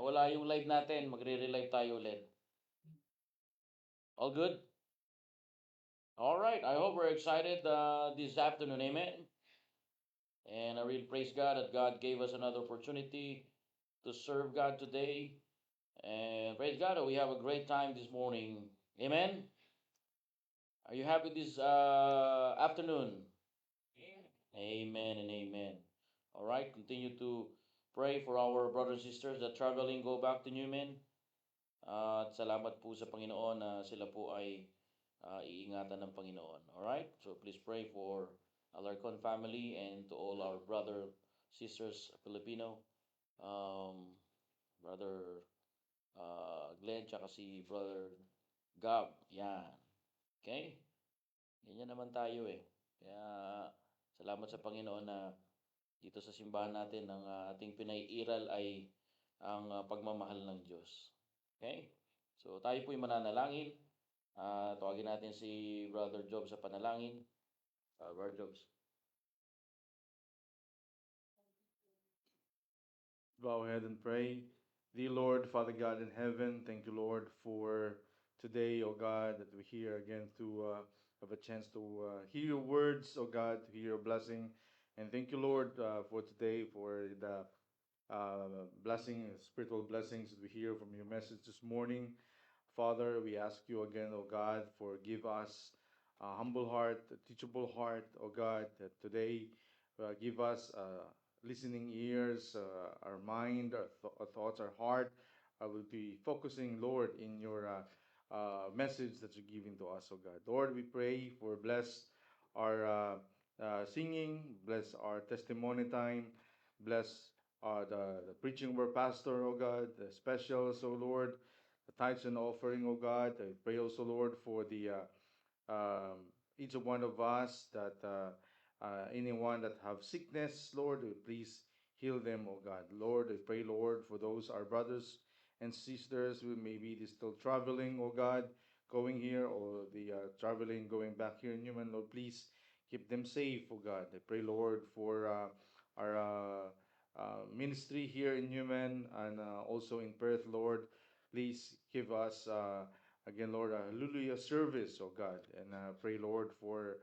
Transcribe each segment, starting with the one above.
Nawala yung live natin. Magre-relive tayo ulit. All good? All right. I hope we're excited this afternoon. Amen. And I really praise God that God gave us another opportunity to serve God today. And praise God that we have a great time this morning. Amen. Are you happy this afternoon? Amen and amen. All right. Continue to pray for our brothers and sisters that traveling go back to Newman. At salamat po sa Panginoon na sila po ay iingatan ng Panginoon. Alright? So please pray for Alarcon family and to all our brother, sisters, Filipino. Brother Glenn, tsaka si Brother Gab. Yan. Okay? Ganyan naman tayo eh. Kaya salamat sa Panginoon na dito sa simbahan natin ang ating pinaiiral ay ang pagmamahal ng Diyos. Okay? So tayo po'y mananalangin. Tawagin natin si Brother Job sa panalangin. Brother Jobs. Bow ahead and pray. Dear Lord, Father God in heaven, thank you, Lord, for today, oh God, that we're here again to have a chance to hear your words, oh God, to hear your blessing. And thank you, Lord, for today, for the blessing, spiritual blessings that we hear from your message this morning. Father, we ask you again, oh God, for give us a humble heart, a teachable heart, oh God, that today give us listening ears, our mind, our thoughts, our heart. I will be focusing, Lord, in your message that you're giving to us, oh God. Lord, we pray for bless our singing, bless our testimony time, bless the preaching of our pastor, oh God, the specials, oh Lord, the tithes and offering, oh God. I pray also, Lord, for the each one of us that anyone that have sickness, Lord, please heal them, oh God. Lord, I pray, Lord, for those our brothers and sisters who maybe they still traveling, oh God, going here or they are traveling, going back here in Newman, Lord, please keep them safe, oh God. I pray, Lord, for our ministry here in Newman and also in Perth, Lord. Please give us again, Lord, a hallelujah service, oh God, and pray, Lord, for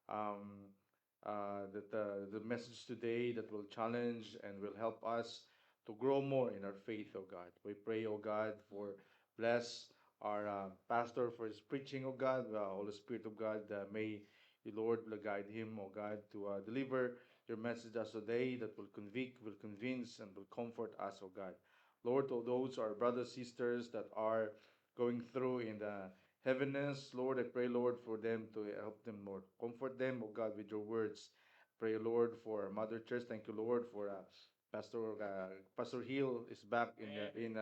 um, that the message today that will challenge and will help us to grow more in our faith, oh God. We pray, oh God, for bless our pastor for his preaching, oh God. Holy Spirit of God, may you, Lord, will guide him, oh God, to deliver your message us today that will convict, will convince, and will comfort us, oh God. Lord, to those our brothers, sisters that are going through in the heaviness, Lord, I pray, Lord, for them to help them, Lord. Comfort them, oh God, with your words. Pray, Lord, for Mother Church. Thank you, Lord, for Pastor Hill is back in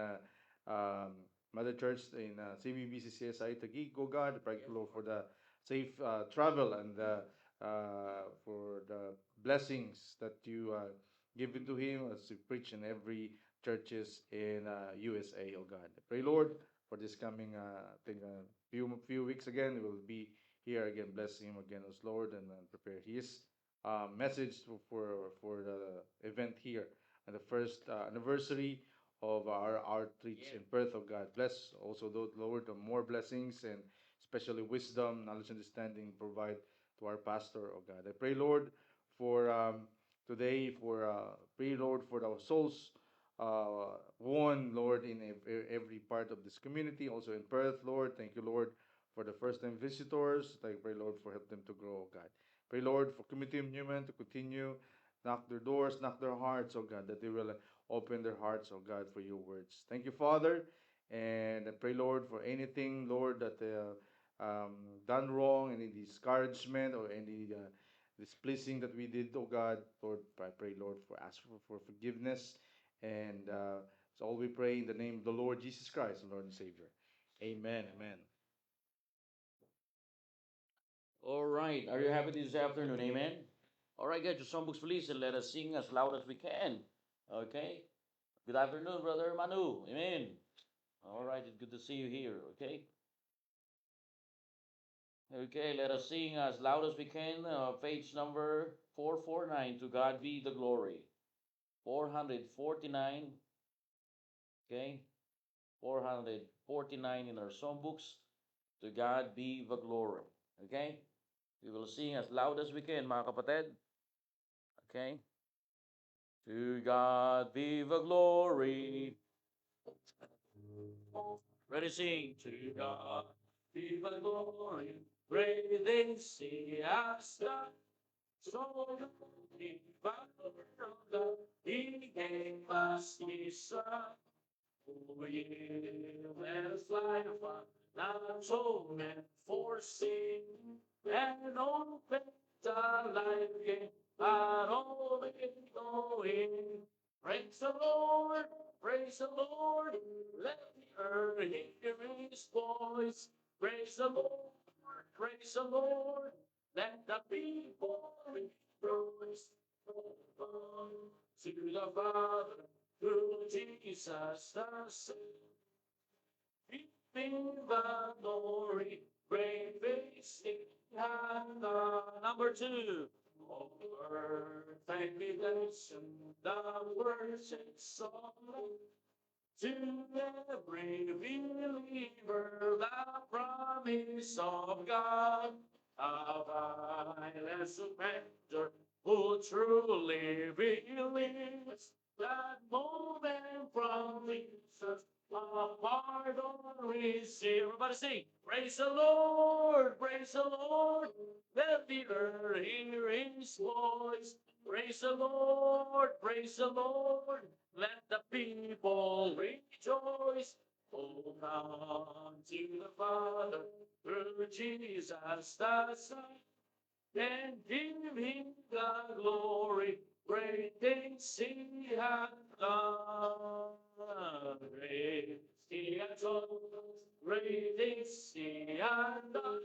Mother Church in CBBC CSI Taguig. Oh God, pray, Lord, for the safe travel and for the blessings that you given to him as he preach in every churches in USA. Oh God, I pray, Lord, for this coming few weeks again. We will be here again, blessing him again as Lord, and prepare his message for the event here and the first anniversary of our outreach in Perth. Of God, bless also those, Lord, the more blessings and especially wisdom, knowledge, understanding provide to our pastor. Oh God, I pray, Lord, for today, for pray, Lord, for our souls won, Lord, in every part of this community, also in Perth, Lord. Thank you, Lord, for the first time visitors. I pray, Lord, for help them to grow, oh God. Pray, Lord, for Community of Newman to continue, knock their doors, knock their hearts, oh God, that they will open their hearts, oh God, for your words. Thank you, Father. And I pray, Lord, for anything, Lord, that done wrong, any discouragement or any displeasing that we did, oh God, Lord, I pray, Lord, for ask for forgiveness. And so all we pray in the name of the Lord Jesus Christ, the Lord and Savior. Amen. Amen. All right. Are you happy this afternoon? Amen. All right, get your songbooks, please, and let us sing as loud as we can. Okay. Good afternoon, Brother Manu. Amen. All right. It's good to see you here. Okay. Okay. Let us sing as loud as we can. Page number 449. To God be the glory. 449. Okay? 449 in our songbooks. To God be the glory. Okay? We will sing as loud as we can, mga kapatid. Okay? To God be the glory. Ready, sing. To God be the glory. Great things He has done. So the Father, He gave us His Son. Who let us fly afar, not so meant for sin, and open the life gate, but all it going. Praise the Lord, praise the Lord, let the earth hear His voice. Praise the Lord, praise the Lord, let the people rejoice. To the Father, through Jesus the Son, giving the glory, great things He hath done. Number two, all earth and creation, the worship song. To every believer, the promise of God, a vine and surrender, who truly believes that moment from Jesus, a pardon receive. Everybody sing, praise the Lord, praise the Lord, let the earth hear His voice. Praise the Lord, praise the Lord. Let the people rejoice. Oh, come to the Father through Jesus the Son, and give Him the glory. Great things He hath done. Great He hath done. Great things He hath done.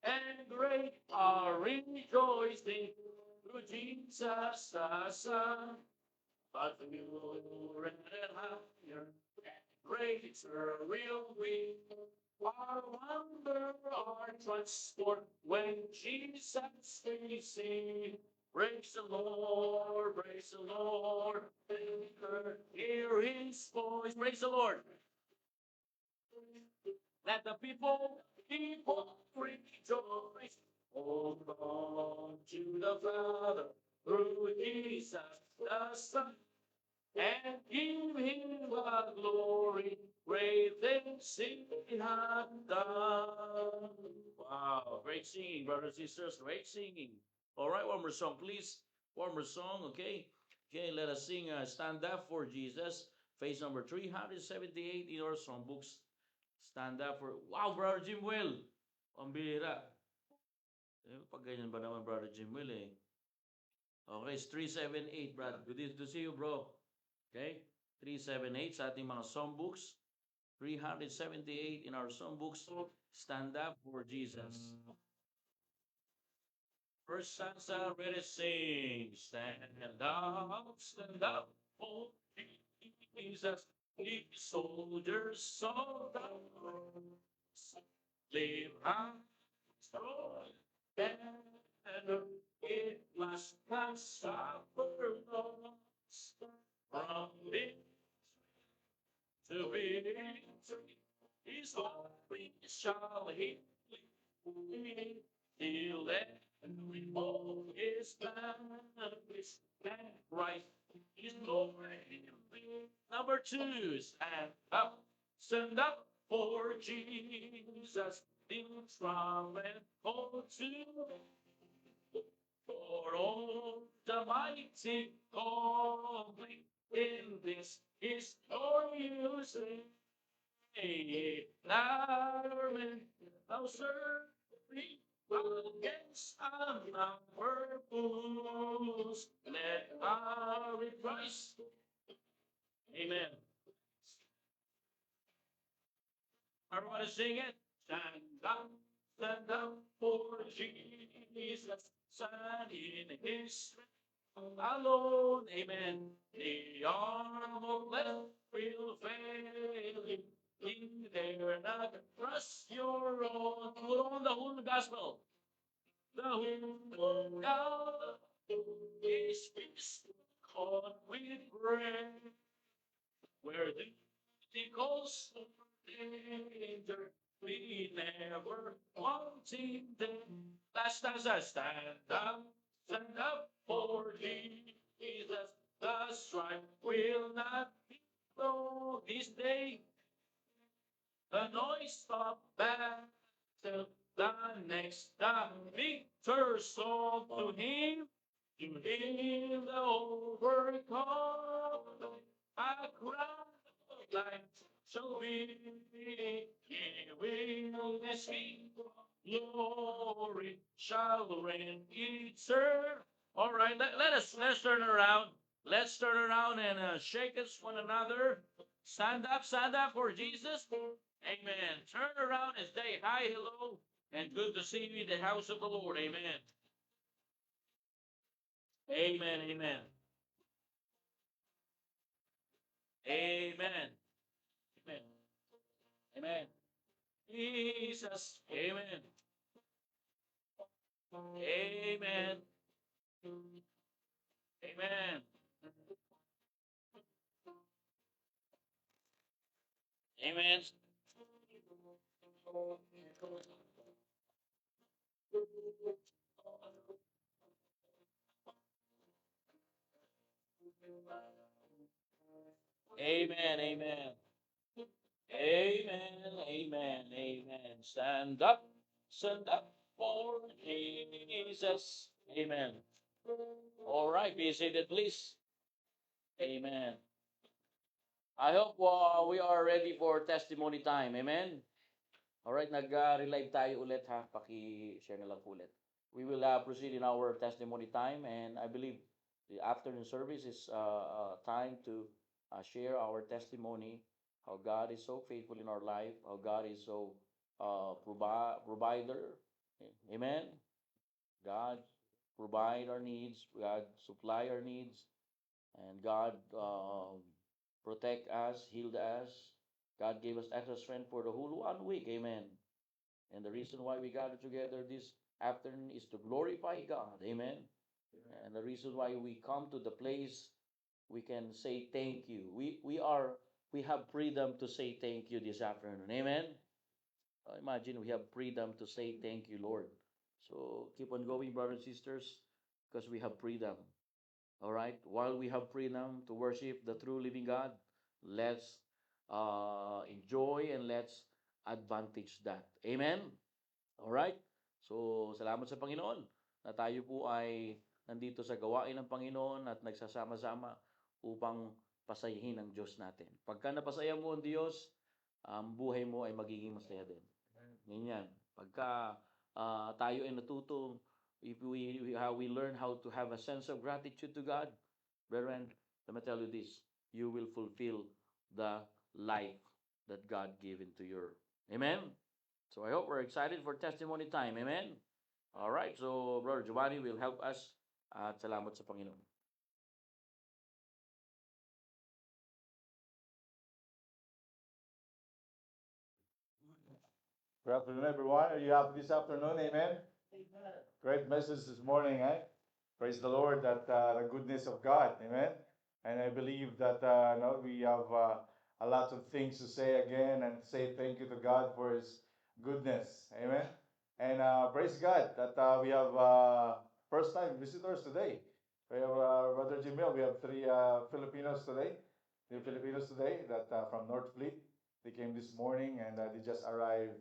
And great are rejoicing through Jesus the Son. But the newer and higher, greater will we. Our wonder, our transport, when Jesus we see. Praise the Lord, praise the Lord. Hear His voice. Praise the Lord. Let the people rejoice. Oh, come to the Father through Jesus the Son, and give Him the glory. Great things He hath done. Wow, great singing, brothers and sisters. Great singing. All right, one more song, please. One more song, okay? Okay, let us sing Stand Up for Jesus. Page number 378 in our songbooks. Stand up for... Wow, Brother Jim Will. Ang bihira. Eh, pag ganyan ba naman, Brother Jim Will eh. Okay, it's 378, Brad. Good to see you, bro. Okay? 378 sa ating mga songbooks. 378 in our songbooks. Stand up for Jesus. First stanza, ready, sing. Stand up for Jesus. The soldiers of the cross live high, strong, banner. It must not suffer loss from victory to victory. His glory shall he lead till every foe is vanquished and right. His glory. Number two, stand up for Jesus. Things from and hold to for all the mighty calling in this is glorious day. Army, thou serving against our fools. Let our rejoice. Amen. Everybody sing it. Stand up for Jesus, stand in His strength alone. Amen. The arm of left will fail Him. In there not trust your own. Put on the whole gospel. The whole God is fixed caught with bread. Where the obstacles, danger, we never wanting them. Stand up for Jesus. The strife will not be low this day. The noise of battle, the next, the victor song to him the overcome. A crown of light shall be, he will escape. Glory shall reign eternal. All right, let's turn around. Let's turn around and shake us one another. Stand up for Jesus. Amen. Turn around and say hi, hello, and good to see you in the house of the Lord. Amen. Amen. Amen. Amen. Amen. Amen. Jesus. Amen. Amen. Amen. Amen. Amen. Amen. Amen. Amen. Amen. Stand up. Stand up for Jesus. Amen. All right. Be seated, please. Amen. I hope we are ready for testimony time. Amen. All right. Nag-relive tayo ulit ha. Paki-share na lang po ulit. We will proceed in our testimony time, and I believe the afternoon service is time to share our testimony, how God is so faithful in our life, how God is so provider. Amen. God provide our needs, God supply our needs, and God protect us, healed us. God gave us extra strength for the whole 1 week. Amen. And the reason why we gather together this afternoon is to glorify God. Amen. And the reason why we come to the place we can say thank you. We have freedom to say thank you this afternoon. Amen. Imagine we have freedom to say thank you, Lord. So keep on going, brothers and sisters, because we have freedom. All right. While we have freedom to worship the true living God, let's enjoy and let's advantage that. Amen. All right. So salamat sa Panginoon na tayo po ay nandito sa gawain ng Panginoon at nagsasama-sama upang pasayahin ang Diyos natin. Pagka napasaya mo ang Diyos, ang buhay mo ay magiging masaya din. Ganyan. Pagka tayo ay natuto, if how we learn how to have a sense of gratitude to God, brethren, let me tell you this, you will fulfill the life that God given to you. Amen? So I hope we're excited for testimony time. Amen? All right, so Brother Giovanni will help us. At salamat sa Panginoon. Good afternoon, everyone. Are you happy this afternoon? Amen. Amen. Great message this morning, eh? Praise the Lord that the goodness of God, amen. And I believe that we have a lot of things to say again and say thank you to God for His goodness, amen. And praise God that we have first time visitors today. We have Brother Jimil. We have three Filipinos today. The Filipinos today that from North Fleet. They came this morning and they just arrived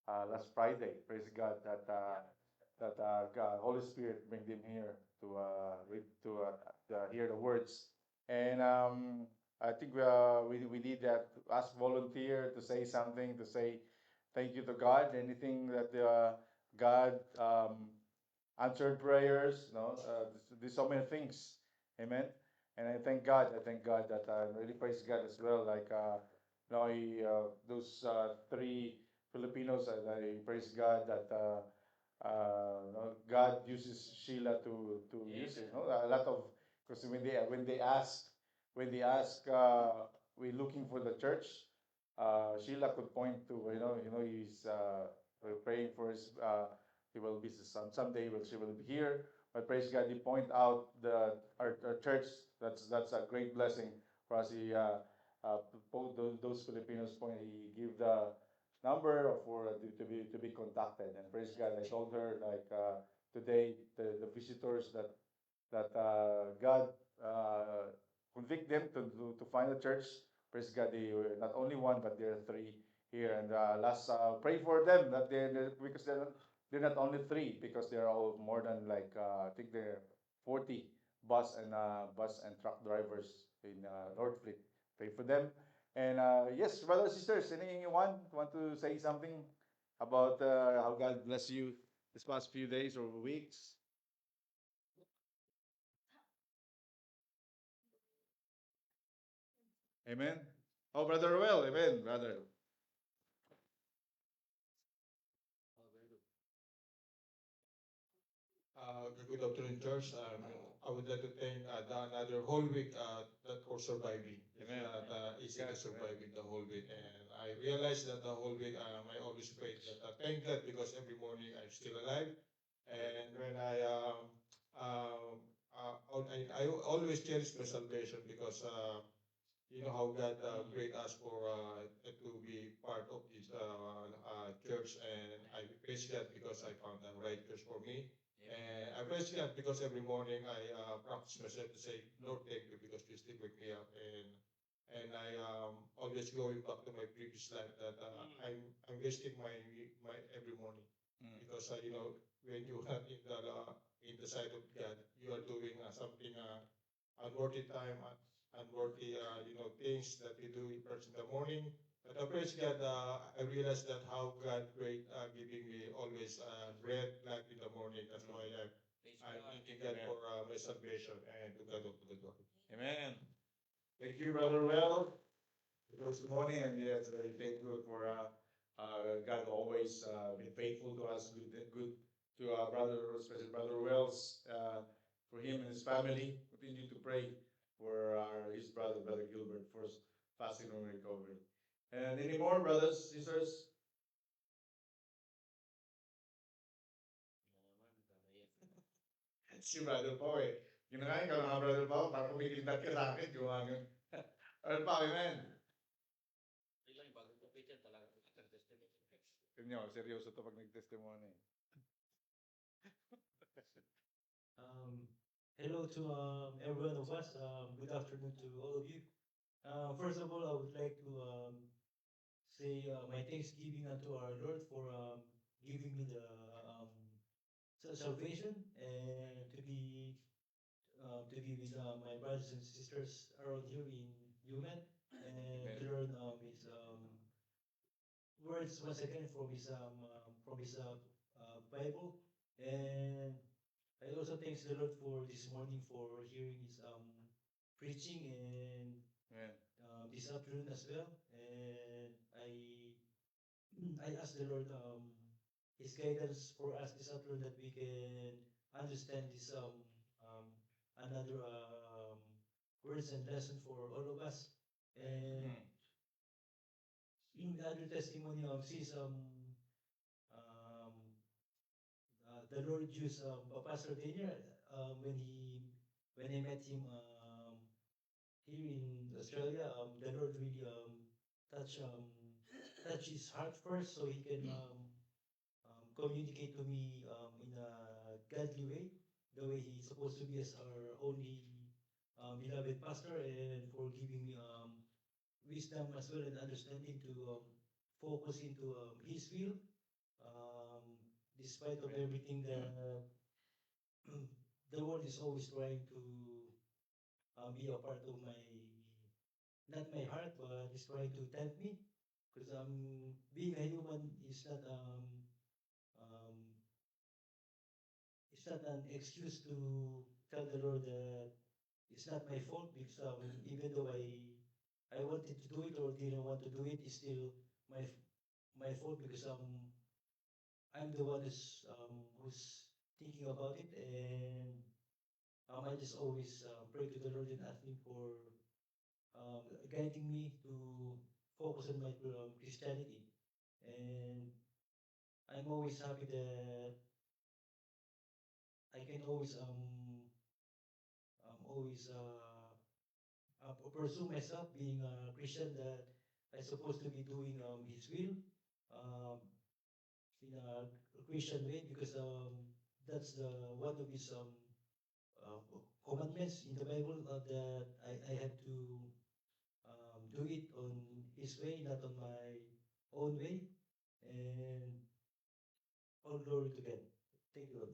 last Friday. Praise God that God, Holy Spirit bring them here to read to hear the words. And I think we need that ask volunteer to say something to say thank you to God. Anything that God answered prayers. No, there's so many things. Amen. And I thank God. I thank God that I really praise God as well. Like those three Filipinos, I praise God that God uses Sheila to use it. No? A lot of because when they ask we're looking for the church, Sheila could point to he's we're praying for his he will be someday she will be here. But praise God, he point out our church. That's a great blessing for us. He those Filipinos po, he give the number for to be contacted. And praise God, I told her like today the visitors that God convict them to find a church. Praise God, they were not only one but there are three here. And last pray for them that because they're not only three because they're all more than like I think they're 40 bus and truck drivers in Northfleet. Pray for them. And yes, brothers and sisters, anyone want to say something about how God bless you this past few days or weeks? Amen. Oh, Brother Will, amen, brother. Good afternoon, George. I would like to thank another whole week that for surviving. Amen. It's not easy to Yes, survive in the whole week. And I realized that the whole week I always prayed that thank God because every morning I'm still alive. And when I always cherish my salvation because you know how God created us for to be part of this church, and I praise God because I found the right church for me. And I praise God because every morning I practice myself to say, Lord, thank you because you still wake me up. And I always going back to my previous life that I'm wasting my every morning because you know when you are in the sight of God, you are doing something unworthy time, unworthy you know things that you do first in the morning. But I praise God, I realized that how God great giving me always bread life in the morning. That's why I'm thanking God for my salvation and to God of the glory. Amen. Thank you, Brother Will. It was good morning, and yes, very thankful for God always been faithful to us, good to our brother, especially Brother Wells, for him and his family. Continue to pray for his brother, Brother Gilbert, for his fasting and recovery. And any more, brothers, sisters? Si Brother Pao eh. Ginakain ka mga Brother Pao, para kumikindat ka sa akin, gumagan. Brother Pao, amen. Tignan nyo, seryoso to pag nag-testimony. Hello to every one of us. Good afternoon to all of you. First of all, I would like to say my thanksgiving unto our Lord for giving me the salvation and to be with my brothers and sisters around here in Human and to learn his words once again from his Bible. And I also thanks the Lord for this morning for hearing his preaching and Amen. this afternoon as well. And I ask the Lord his guidance for us this afternoon that we can understand this another words and lesson for all of us. And in the other testimony since um, the Lord used Pastor Daniel when I met him here in Australia. The Lord really touch touch his heart first, so he can communicate to me in a godly way, the way he's supposed to be as our only beloved pastor, and for giving me wisdom as well and understanding to focus into his will, um, despite of everything that the world is always trying to be a part of my, not my heart, but is trying to tempt me. Because being a human is not um, it's not an excuse to tell the Lord that it's not my fault because even though I wanted to do it or didn't want to do it, it's still my my fault because I'm the one who's thinking about it, and I just always pray to the Lord and ask Him for guiding me to focus on my Christianity. And I'm always happy that I can always always pursue myself being a Christian, that I'm supposed to be doing His will um, in a Christian way, because that's the one of His uh, commandments in the Bible, that I have to do it on His way, not on my own way. And all glory to God. Thank you, Lord.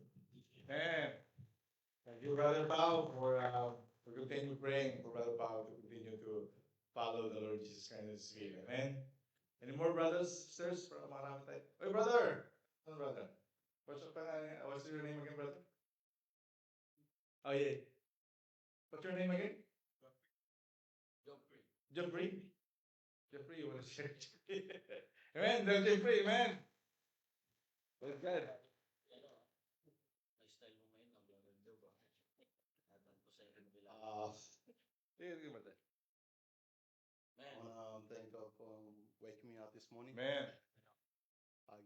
Man, thank you, Brother Pao, for continue praying for Brother Pao to continue to follow the Lord Jesus Christ and His will. Amen. Any more brothers, sisters? Marami tayo. Hey, brother! Ano, brother? What's your name again, brother? Oh, yeah. What's your name again? Jeffrey. Jeffrey, you want to share? Amen, Brother Jeffrey, amen. Praise God. Lifestyle mo ngayon, ang gaganda ba? Natan ko sa iyo bilang. Sige, brother. I Man, want to thank God for waking me up this morning, Amen.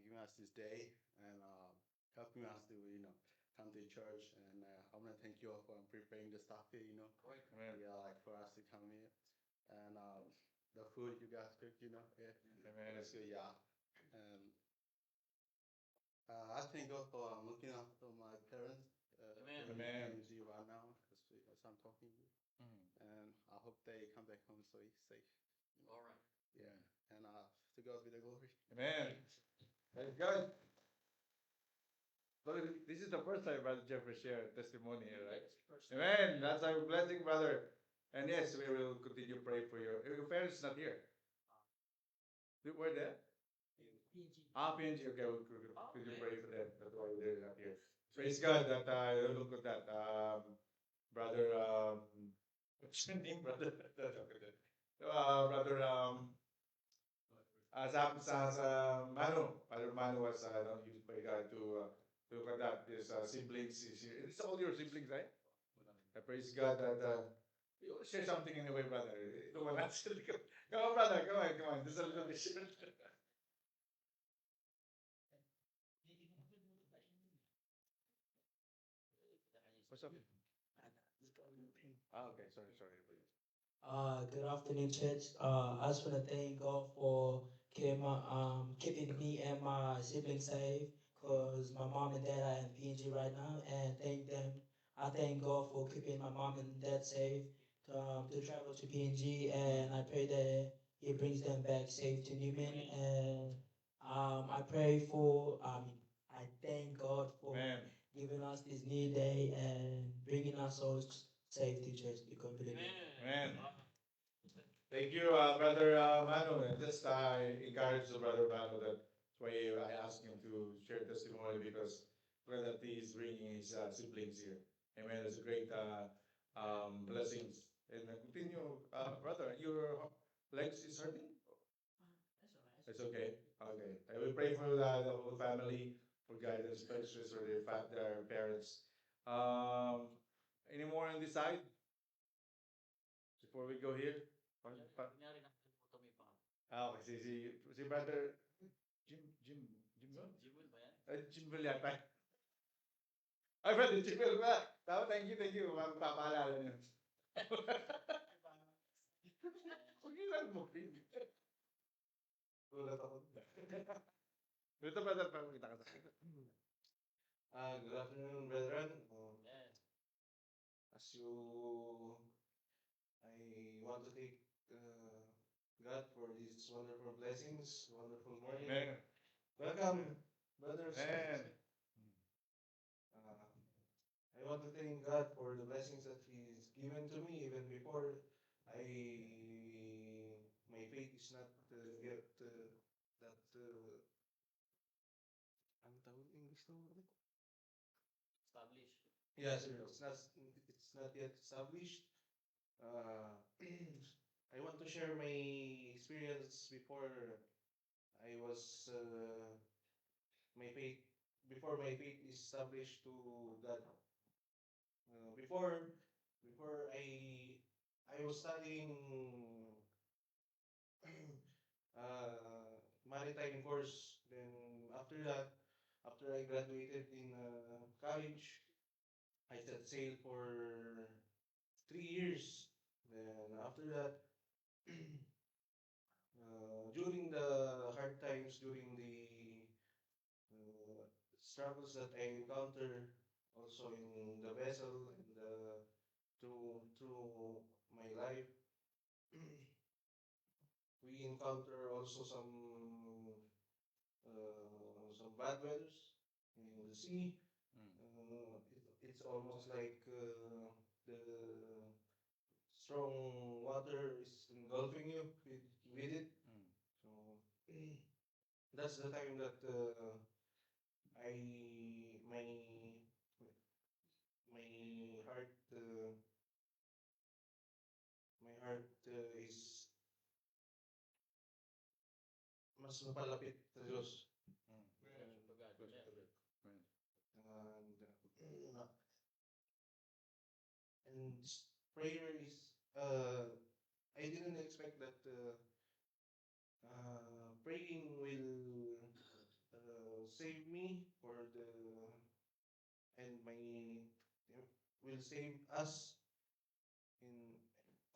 giving us this day, and helping us to, come to church. And I want to thank you all for preparing the stuff here, Amen. yeah, like for us to come here. And the food you guys cook, yeah, Amen. it's good, yeah. And I thank God for looking after my parents. Amen. in Amen. PNG right now, as I'm talking to you. And I hope they come back home safe. all right. Yeah. And to God be the glory. Amen. Praise God. So this is the first time Brother Jeffrey shared testimony here, right? Amen. That's our blessing, brother. And yes, we will continue praying for your parents not here. Where they? PNG. Okay, we'll continue praying for them. That's why they're not here. Praise God that look at that. Brother what's your name, brother? Brother Manu. Brother Manu was used by God to look at that. His siblings is here. It's all your siblings, right? I praise God that you share something anyway, brother. No one else. Come on, brother. Come on. This is a little bit short. What's up? Okay, sorry. Good afternoon, church. I just want to thank God for keeping me and my siblings safe, because my mom and dad are in PNG right now, and I thank God for keeping my mom and dad safe to travel to PNG, and I pray that He brings them back safe to Newman. And I thank God for Amen. giving us this new day and bringing us all safe to church. Because Amen. Thank you, Brother Manu. And just encourage the Brother Manu that's why I asked him to share testimony, because glad that he is bringing his siblings here. Amen. It's a great blessings. And continue, brother, your legs is hurting? It's okay. Okay. I will pray for the whole family, for guidance, especially for their parents. Any more on this side? Before we go here? Kunyari nakalimutan mo yung pangalan. Okay, si brother Jim ba? Jimwell ba yan? Jim Will yata. Ay, brother Jim Will ba? Tama, thank you. Magpapaalala niyo. Huwag ilan mo. Ulat ako. Ito, brother, pakita ka sa Good afternoon, brethren. Amen. As you, I want to thank God for these wonderful blessings, wonderful morning. Amen. Welcome, brothers. Amen. I want to thank God for the blessings that He's given to me even before my faith is not yet that ano tawag in English to? Established. Yes, sir. It's not yet established. I want to share my experience before I was before my faith is established to God. Before I was studying maritime course. Then after that, after I graduated in college, I set sail for 3 years. Then after that, during the hard times, during the struggles that I encounter also in the vessel and through my life, we encounter also some bad weathers in the sea. It's almost like the strong water is engulfing you with it. So that's the time that I my my heart is mas napalapit sa Diyos. And this prayer is I didn't expect that praying will save me or the and my will save us and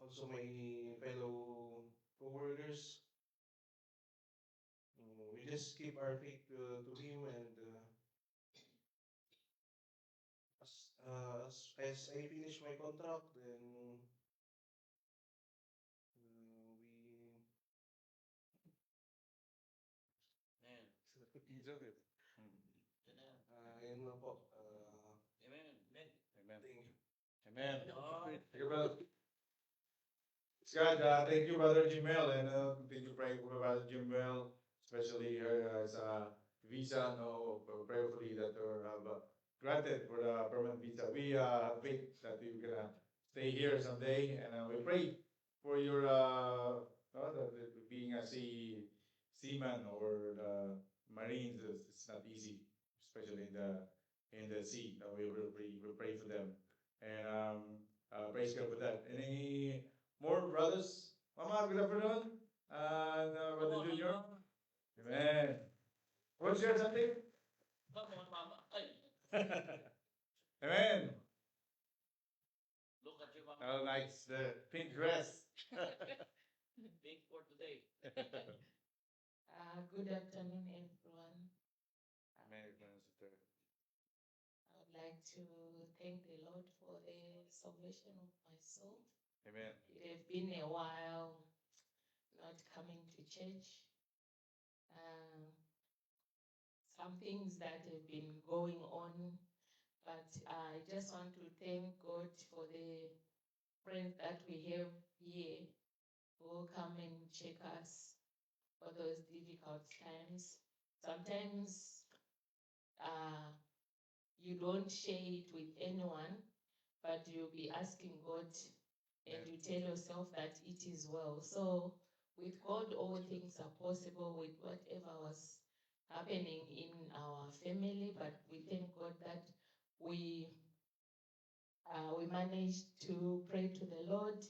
also my fellow co-workers. We just keep our faith to Him, and as I finish my contract, then Man. yun lang po. Amen. Amen. Thank you. Amen. Oh. Thank you, brother. God, thank you, Brother Jimel, and continue praying for Brother Jimel, especially her as a visa, no, prayerfully that her have granted for the permanent visa. We have faith that you're gonna stay here someday, and we pray for your being a seaman or the Marines. It's not easy, especially in the sea. We pray for them, and praise God for that. Any more brothers? Mama, good afternoon. And Brother Junior. Amen. Want to share something? Come on, Mama. Ay, Amen. look at you, Mama. Oh, nice. The pink dress. Big for today. Good afternoon, everyone. Amen, sister. I would like to thank the Lord for the salvation of my soul. Amen. It has been a while not coming to church. Some things that have been going on, but I just want to thank God for the friends that we have here who will come and check us for those difficult times. Sometimes you don't share it with anyone, but you'll be asking God and you tell yourself that it is well. So with God, all things are possible with whatever was happening in our family, but we thank God that we managed to pray to the Lord.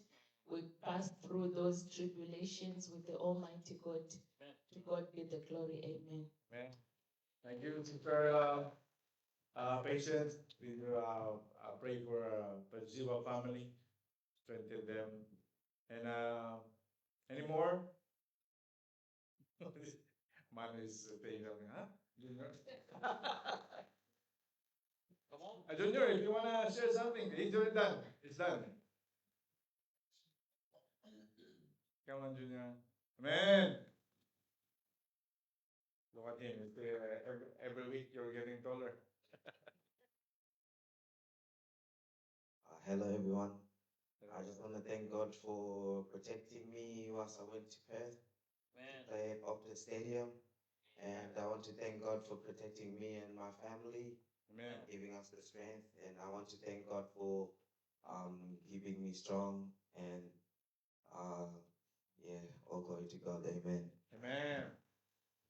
We passed through those tribulations with the Almighty God. To God be the glory. Amen. Amen. Thank you, sister. Patience. We pray for the Ziva family, strengthen them. And any more? Man is saying something, huh? Junior? Come on. Junior, if you wanna share something, it's already done. It's done. Come on, Junior. Amen. Look at him. It's, every week you're getting taller. Hello everyone. I just want to thank God for protecting me whilst I went to Perth to Man. play at Optus Stadium. And I want to thank God for protecting me and my family, Amen. giving us the strength. And I want to thank God for keeping me strong. And yeah, all glory to God. Amen. Amen.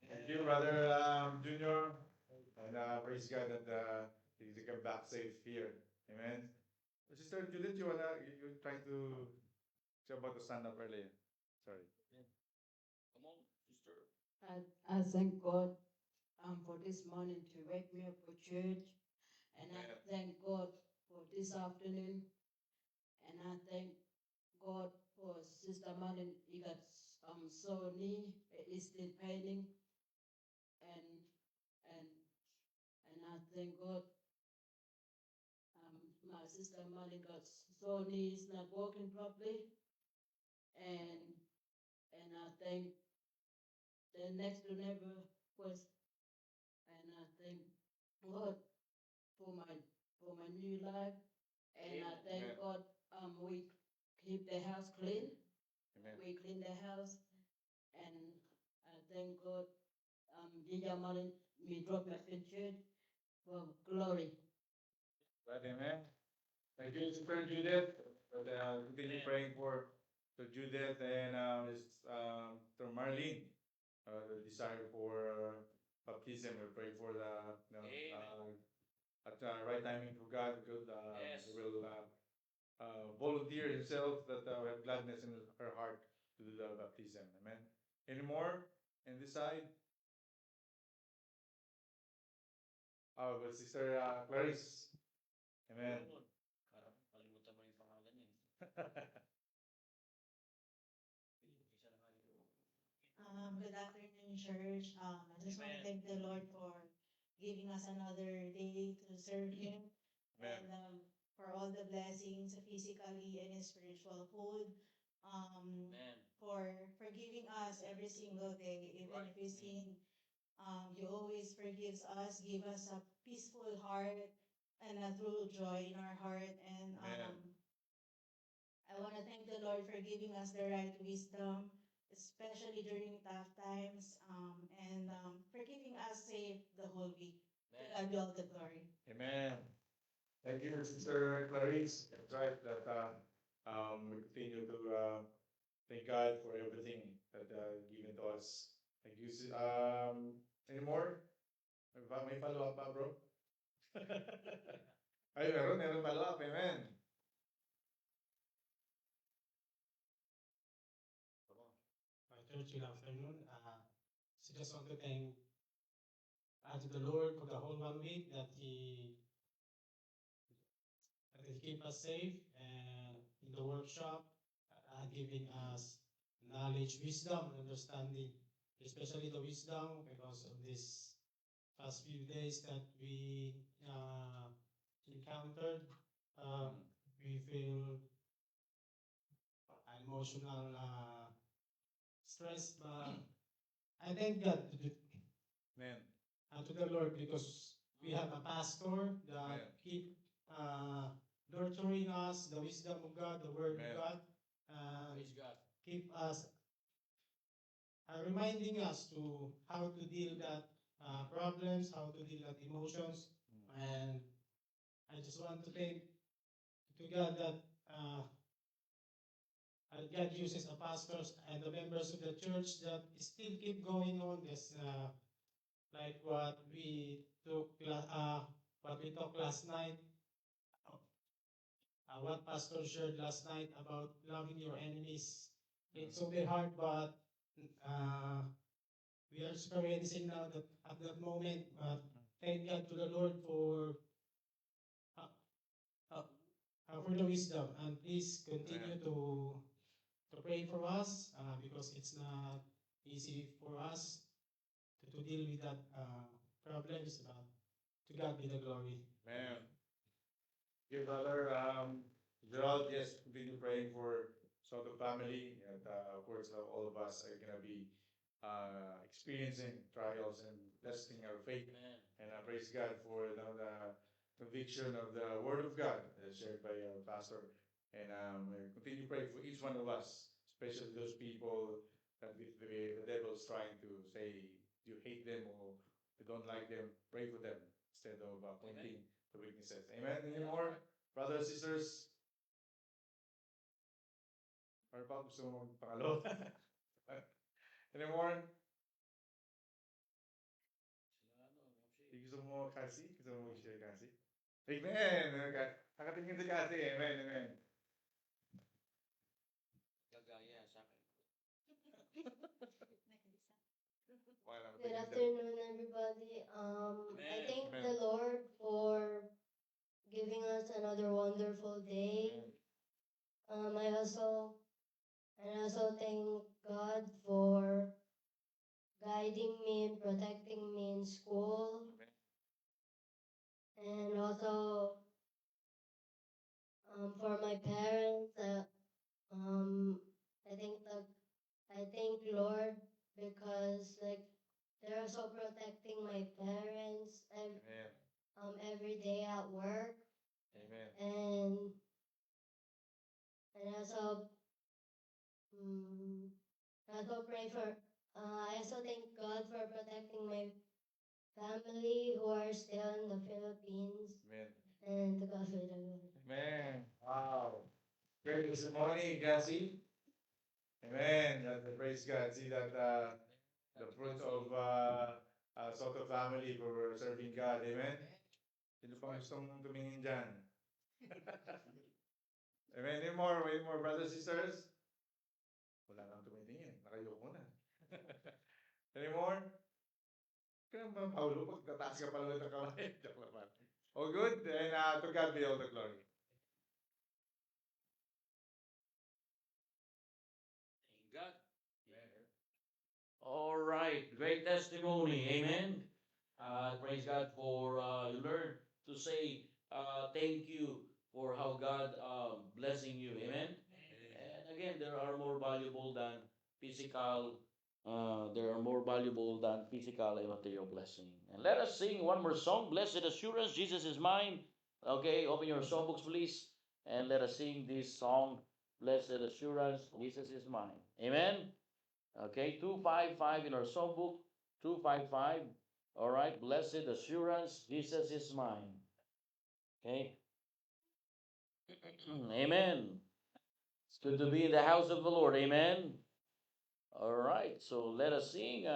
Thank you, brother Junior. And praise God that you come back safe here. Amen. Sister Judith, you trying to, you're about to stand up earlier. Sorry. Come on, sister. I thank God for this morning to wake me up for church. And I thank God for this afternoon. And I thank God for Sister Marlin. He got sore knee. It's still paining, and and and I thank God. My sister Marlin got sore knees, not walking properly, and I thank the next door neighbor was, and I thank God for my new life, and I thank Amen. God. We keep the house clean. Amen. We clean the house, and I thank God. Ginger Marlin, me drop my in church for glory. Right, amen. Thank you, Sister Judith. But continue praying for Judith and Sister Marlene. The desire for baptism. We pray for the at the right timing for God, because Yes. He will volunteer Himself, that we have gladness in her heart to do the baptism. Amen. Any more in this side? But Sister Clarice. Amen. Parang kalimutan mo yung pangalan niya. Good afternoon, church. I just want to Amen. thank the Lord for giving us another day to serve Him, Amen. and for all the blessings physically and spiritual food. Amen. For giving us every single day, even if we sin, He always forgives us, give us a peaceful heart and a true joy in our heart. And Amen. I want to thank the Lord for giving us the right wisdom, especially during tough times, and for keeping us safe the whole week. To Amen. God be all the glory. Amen. Thank you, Sister Clarice. That's right. That we continue to thank God for everything that given to us. Thank you. Any more? May follow up pa, bro? Ay, meron follow up. Amen. Church, good afternoon. So just want to thank to the Lord for the whole 1 week that He keep us safe, and in the workshop, giving us knowledge, wisdom, and understanding, especially the wisdom because of this past few days that we encountered. We feel emotional stress, but I thank God Amen. to the Lord because we have a pastor that Amen. keep nurturing us the wisdom of God, the word Amen. of God, Praise God. keep us reminding us to how to deal that problems, how to deal with emotions, and I just want to thank to God that God uses the pastors and the members of the church that still keep going on this, like what we talked last night, what Pastor shared last night about loving your enemies. It's so very hard, but we are experiencing now that at that moment. But thank God to the Lord for the wisdom, and please continue to pray for us because it's not easy for us to deal with that problems. But to God be the glory. Amen. Dear brother, Gerald, yes, continue praying for Soto family, and of course, all of us are gonna be experiencing trials and testing our faith. Amen. And I praise God for the conviction of the Word of God shared by our pastor. And we continue praying for each one of us, especially those people that the devil's trying to say you hate them or you don't like them. Pray for them instead of pointing the weaknesses. Amen. Any more brothers, sisters? Or pa gusto mo pangalo? Any more? Gusto mo kasi? Gusto mo mag-share kasi? Amen! Nakatingin si kasi. Amen, amen. Gagaya sa akin. Good afternoon, everybody. I thank the Lord for giving us another wonderful day. I also thank God for guiding me and protecting me in school. And also for my parents, I think that I thank Lord because like they're also protecting my parents every day at work. Amen. And I also pray for. I also thank God for protecting my family who are still in the Philippines. Amen. And to God be the glory. Amen. Wow. Great testimony, Gazi. Amen. Praise God. See that the fruit of Soto family for serving God. Amen. Sino pang gusto mong tumingin dyan? Amen. Any more brothers, sisters? Wala nang tumitingin. Nakayoko na. Any more? Kaya ba, Paulo, pagtataas ka pala ng kamay. Joke lang. Oh, good. And to God be all the glory. Thank God. All right, great testimony, amen. Praise God for you learn to say thank you for how God blessing you, amen. And again, there are more valuable than physical. There are more valuable than physical and material blessing. And let us sing one more song, Blessed Assurance, Jesus is mine. Okay, open your songbooks, please, and let us sing this song, Blessed Assurance, Jesus is mine. Amen. Okay, 255 in our songbook, 255. All right, Blessed Assurance, Jesus is mine. Okay. Amen. It's good to be in the house of the Lord. Amen. All right, so let us sing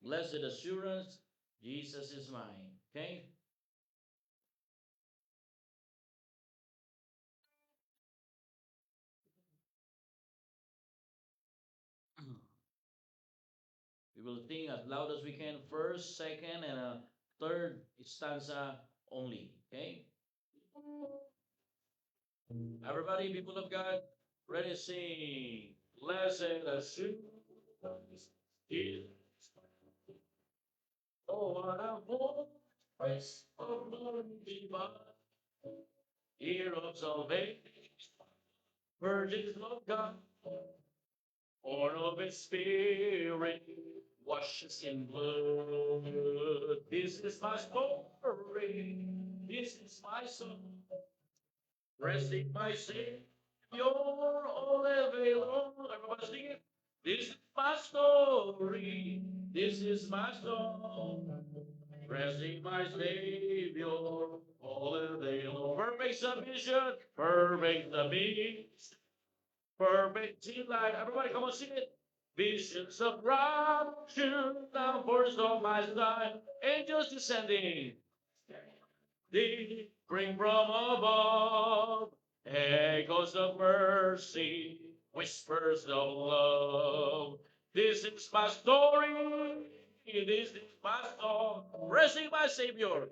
Blessed Assurance, Jesus is mine. Okay. We will sing as loud as we can, first, second, and a third stanza only. Okay. Everybody, people of God, ready to sing. Blessed assurance, Jesus. Oh, what a voice of glory divine, ear of salvation, virgins of God, born of His Spirit, washes in blood. This is my story, this is my song, resting my Savior all the way long. Everybody sing it. This is my story, this is my song, resting my Savior all the day long. Perfect submission, perfect submission, perfect delight. Everybody, come on, sing it. Visions of rapture, now forced on my side, angels descending. They bring from above echoes of mercy, whispers of love. This is my story. This is my song. Praising my Savior.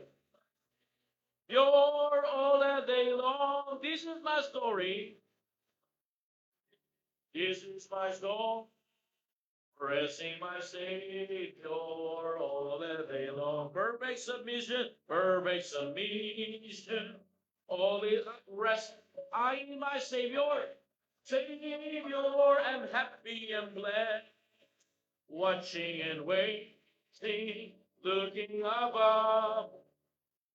You're all the day long. This is my story. This is my song. Praising my Savior all the day long. Perfect submission, perfect submission. All is at rest. I in my Savior, Savior, am happy and blessed. Watching and waiting, looking above,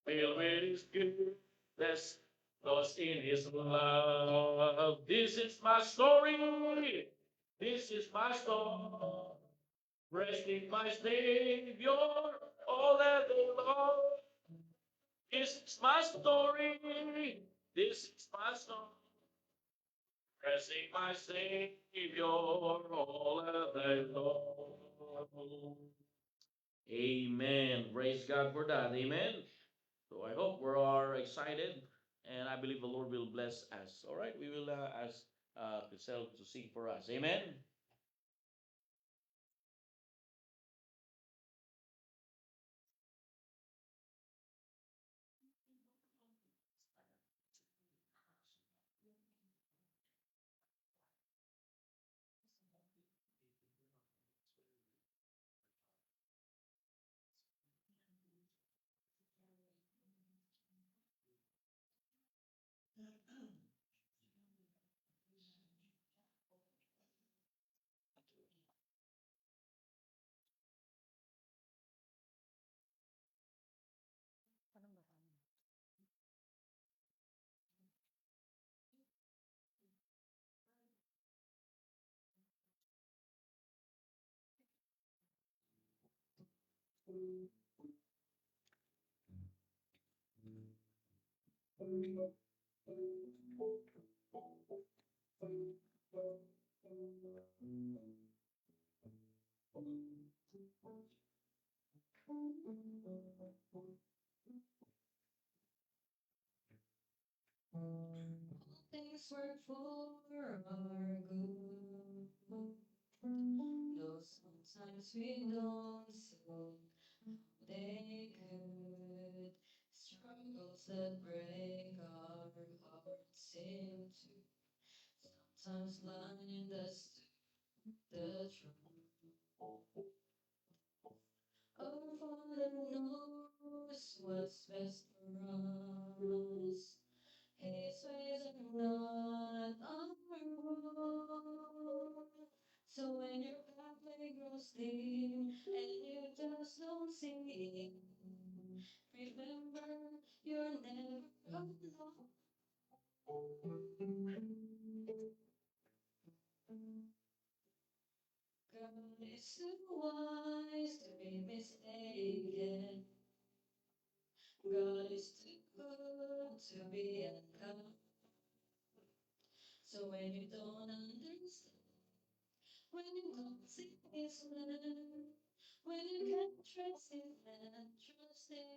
filled with His goodness, lost in His love. This is my story. This is my song. Resting my Savior all the day long. This is my story. This is my song. Resting my Savior all the day long. Amen. Praise God for that. Amen. So I hope we are excited, and I believe the Lord will bless us. All right, we will ask Chriselle to sing for us. Amen. Things work for our good. Though sometimes we don't see they could. Struggles that break our hearts seem to sometimes blind us to the truth. Our Father knows what's best for us. His ways are not our own. So when your pathway grows dim and you just don't see, remember you're never alone. God is too wise to be mistaken. God is too good to be unkind. So when you don't understand, when you don't see His plan, when you can't trust His hand, trust His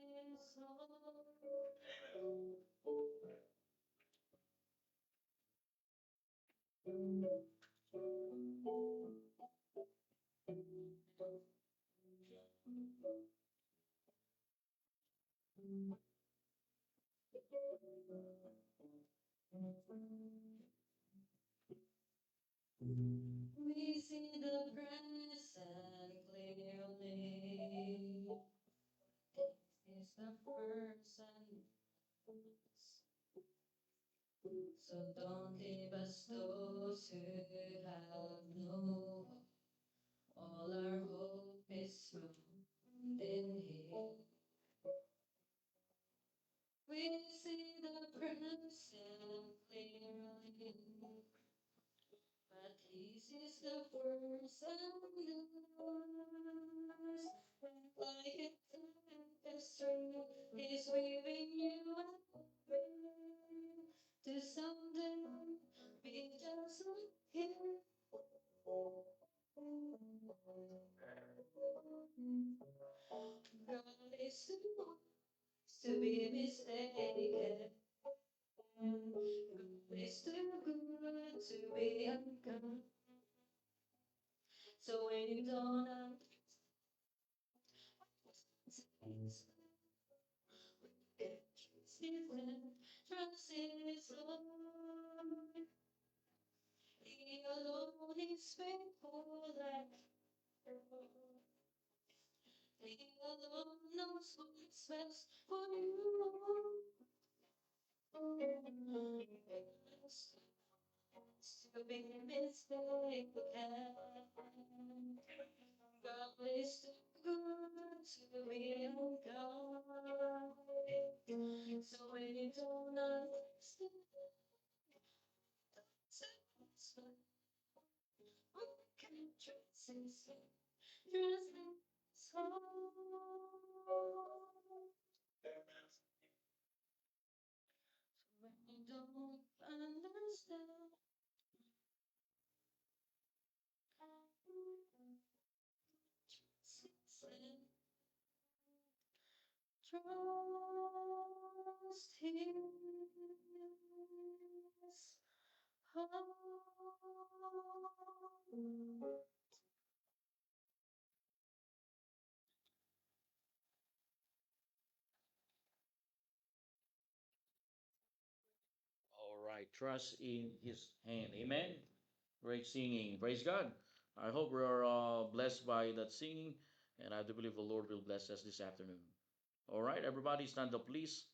We see the present clearly. It's the first and last. So don't leave us those who have no hope. All our hope is found in Him. We see the present clearly, but His is the first and last. Like a tapestry, He's weaving you and me to someday be just like Him. God is too wise to be mistaken. God is too good to be unkind. So when you don't understand, trust His hand, trust His Lord. He alone is faithful and true. He alone knows what's best for you. To be mistaken. God is too good to be unkind. So when you don't understand, it's fine. We can trust His hand, trust His heart. When you don't understand, trust His hand, trust His heart. All right, trust in His hand. Amen. Great singing. Praise God. I hope we're blessed by that singing, and I do believe the Lord will bless us this afternoon. All right, everybody, stand up, please,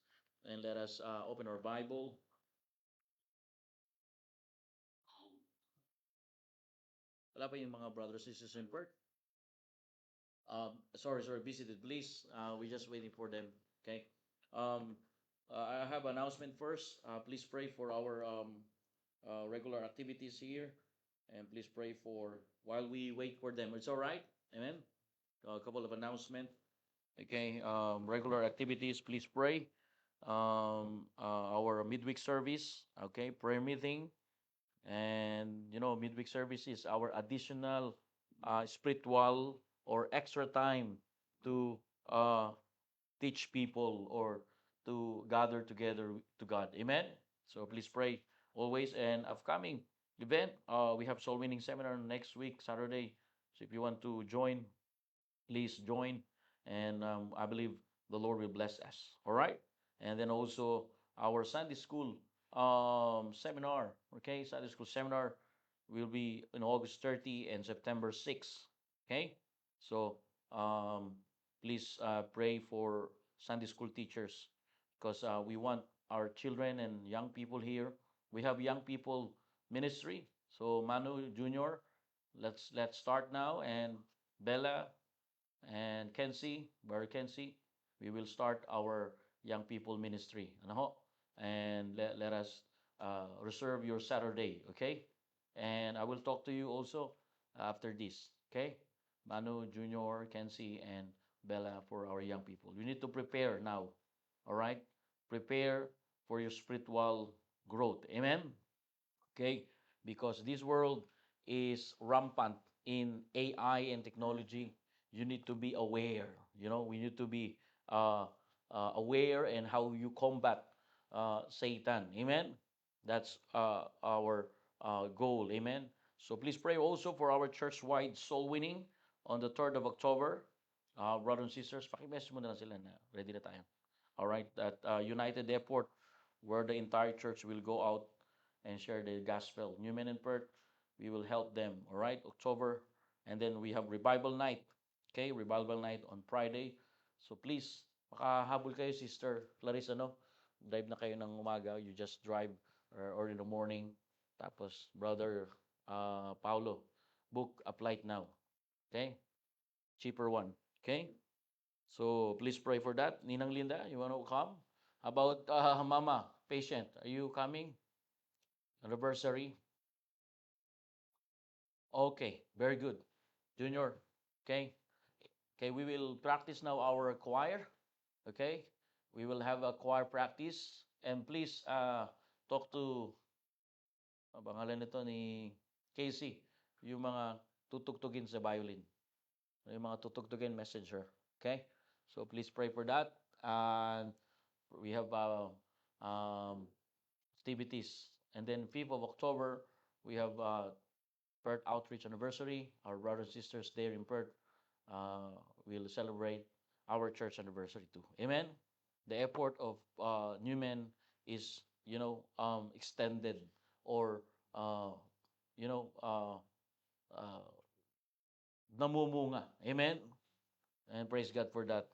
and let us open our Bible. Wala pa yung mga brothers and sisters in Perth? Sorry, visited, please. We're just waiting for them. Okay. Um, I have announcement first. Please pray for our regular activities here, and please pray for while we wait for them. It's all right. Amen. A couple of announcement. Okay, regular activities, please pray. Our midweek service, okay, prayer meeting, and midweek service is our additional spiritual or extra time to uh, teach people or to gather together to God. Amen. So please pray always. And upcoming event, we have soul winning seminar next week, Saturday. So if you want to join, please join. And I believe the Lord will bless us. All right. And then also our Sunday school seminar. Okay, Sunday school seminar will be in August 30 and September 6. Okay. So please pray for Sunday school teachers because we want our children and young people here. We have young people ministry. So Manu Junior, let's start now, and Bella and Kenzie, Brother Kenzie, we will start our young people ministry. Ano ho? And let us reserve your Saturday, okay? And I will talk to you also after this, okay? Manu, Junior, Kenzie, and Bella for our young people. You need to prepare now, all right? Prepare for your spiritual growth. Amen? Okay? Because this world is rampant in AI and technology. You need to be aware. We need to be aware and how you combat Satan. Amen? That's our goal. Amen? So please pray also for our church-wide soul winning on the 3rd of October. Brothers and sisters, pakimessage mo na lang sila na ready na tayo. All right, at United Airport, where the entire church will go out and share the gospel. New Men in Perth, we will help them. All right, October. And then we have Revival Night. Okay, Revival Night on Friday. So please, makahabol kayo, Sister Clarissa, no? Drive na kayo ng umaga. You just drive or in the morning. Tapos, Brother Paulo, book a flight now. Okay? Cheaper one. Okay? So please pray for that. Ninang Linda, you want to come? About Mama, patient, are you coming? Anniversary? Okay, very good. Junior, okay? Okay, we will practice now our choir. Okay? We will have a choir practice. And please talk to, pangalan nito ni Casey, yung mga tutugtugin sa violin. Yung mga tutugtugin, message her. Okay? So please pray for that. And we have activities. And then 5th of October, we have Perth Outreach Anniversary. Our brothers and sisters there in Perth will celebrate our church anniversary too. Amen? The airport of Newman is, extended or, namumunga. Amen? And praise God for that,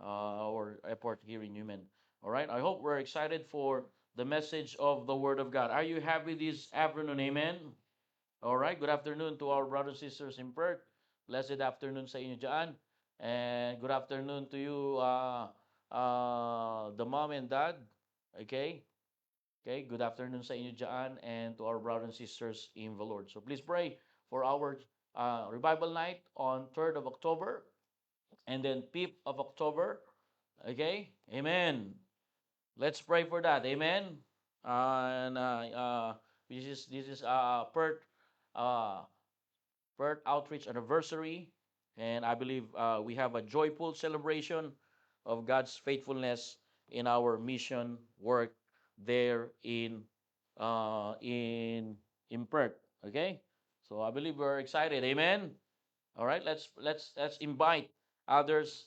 our airport here in Newman. All right? I hope we're excited for the message of the Word of God. Are you happy this afternoon? Amen? All right. Good afternoon to our brothers and sisters in Perth. Blessed afternoon sa inyo dyan. And good afternoon to you, the mom and dad. Okay? Okay, good afternoon sa inyo dyan and to our brothers and sisters in the Lord. So please pray for our revival night on 3rd of October and then 5th of October. Okay? Amen. Let's pray for that. Amen. This is Perth Outreach Anniversary, and I believe we have a joyful celebration of God's faithfulness in our mission work there in Perth. Okay, so I believe we're excited. Amen. All right, let's invite others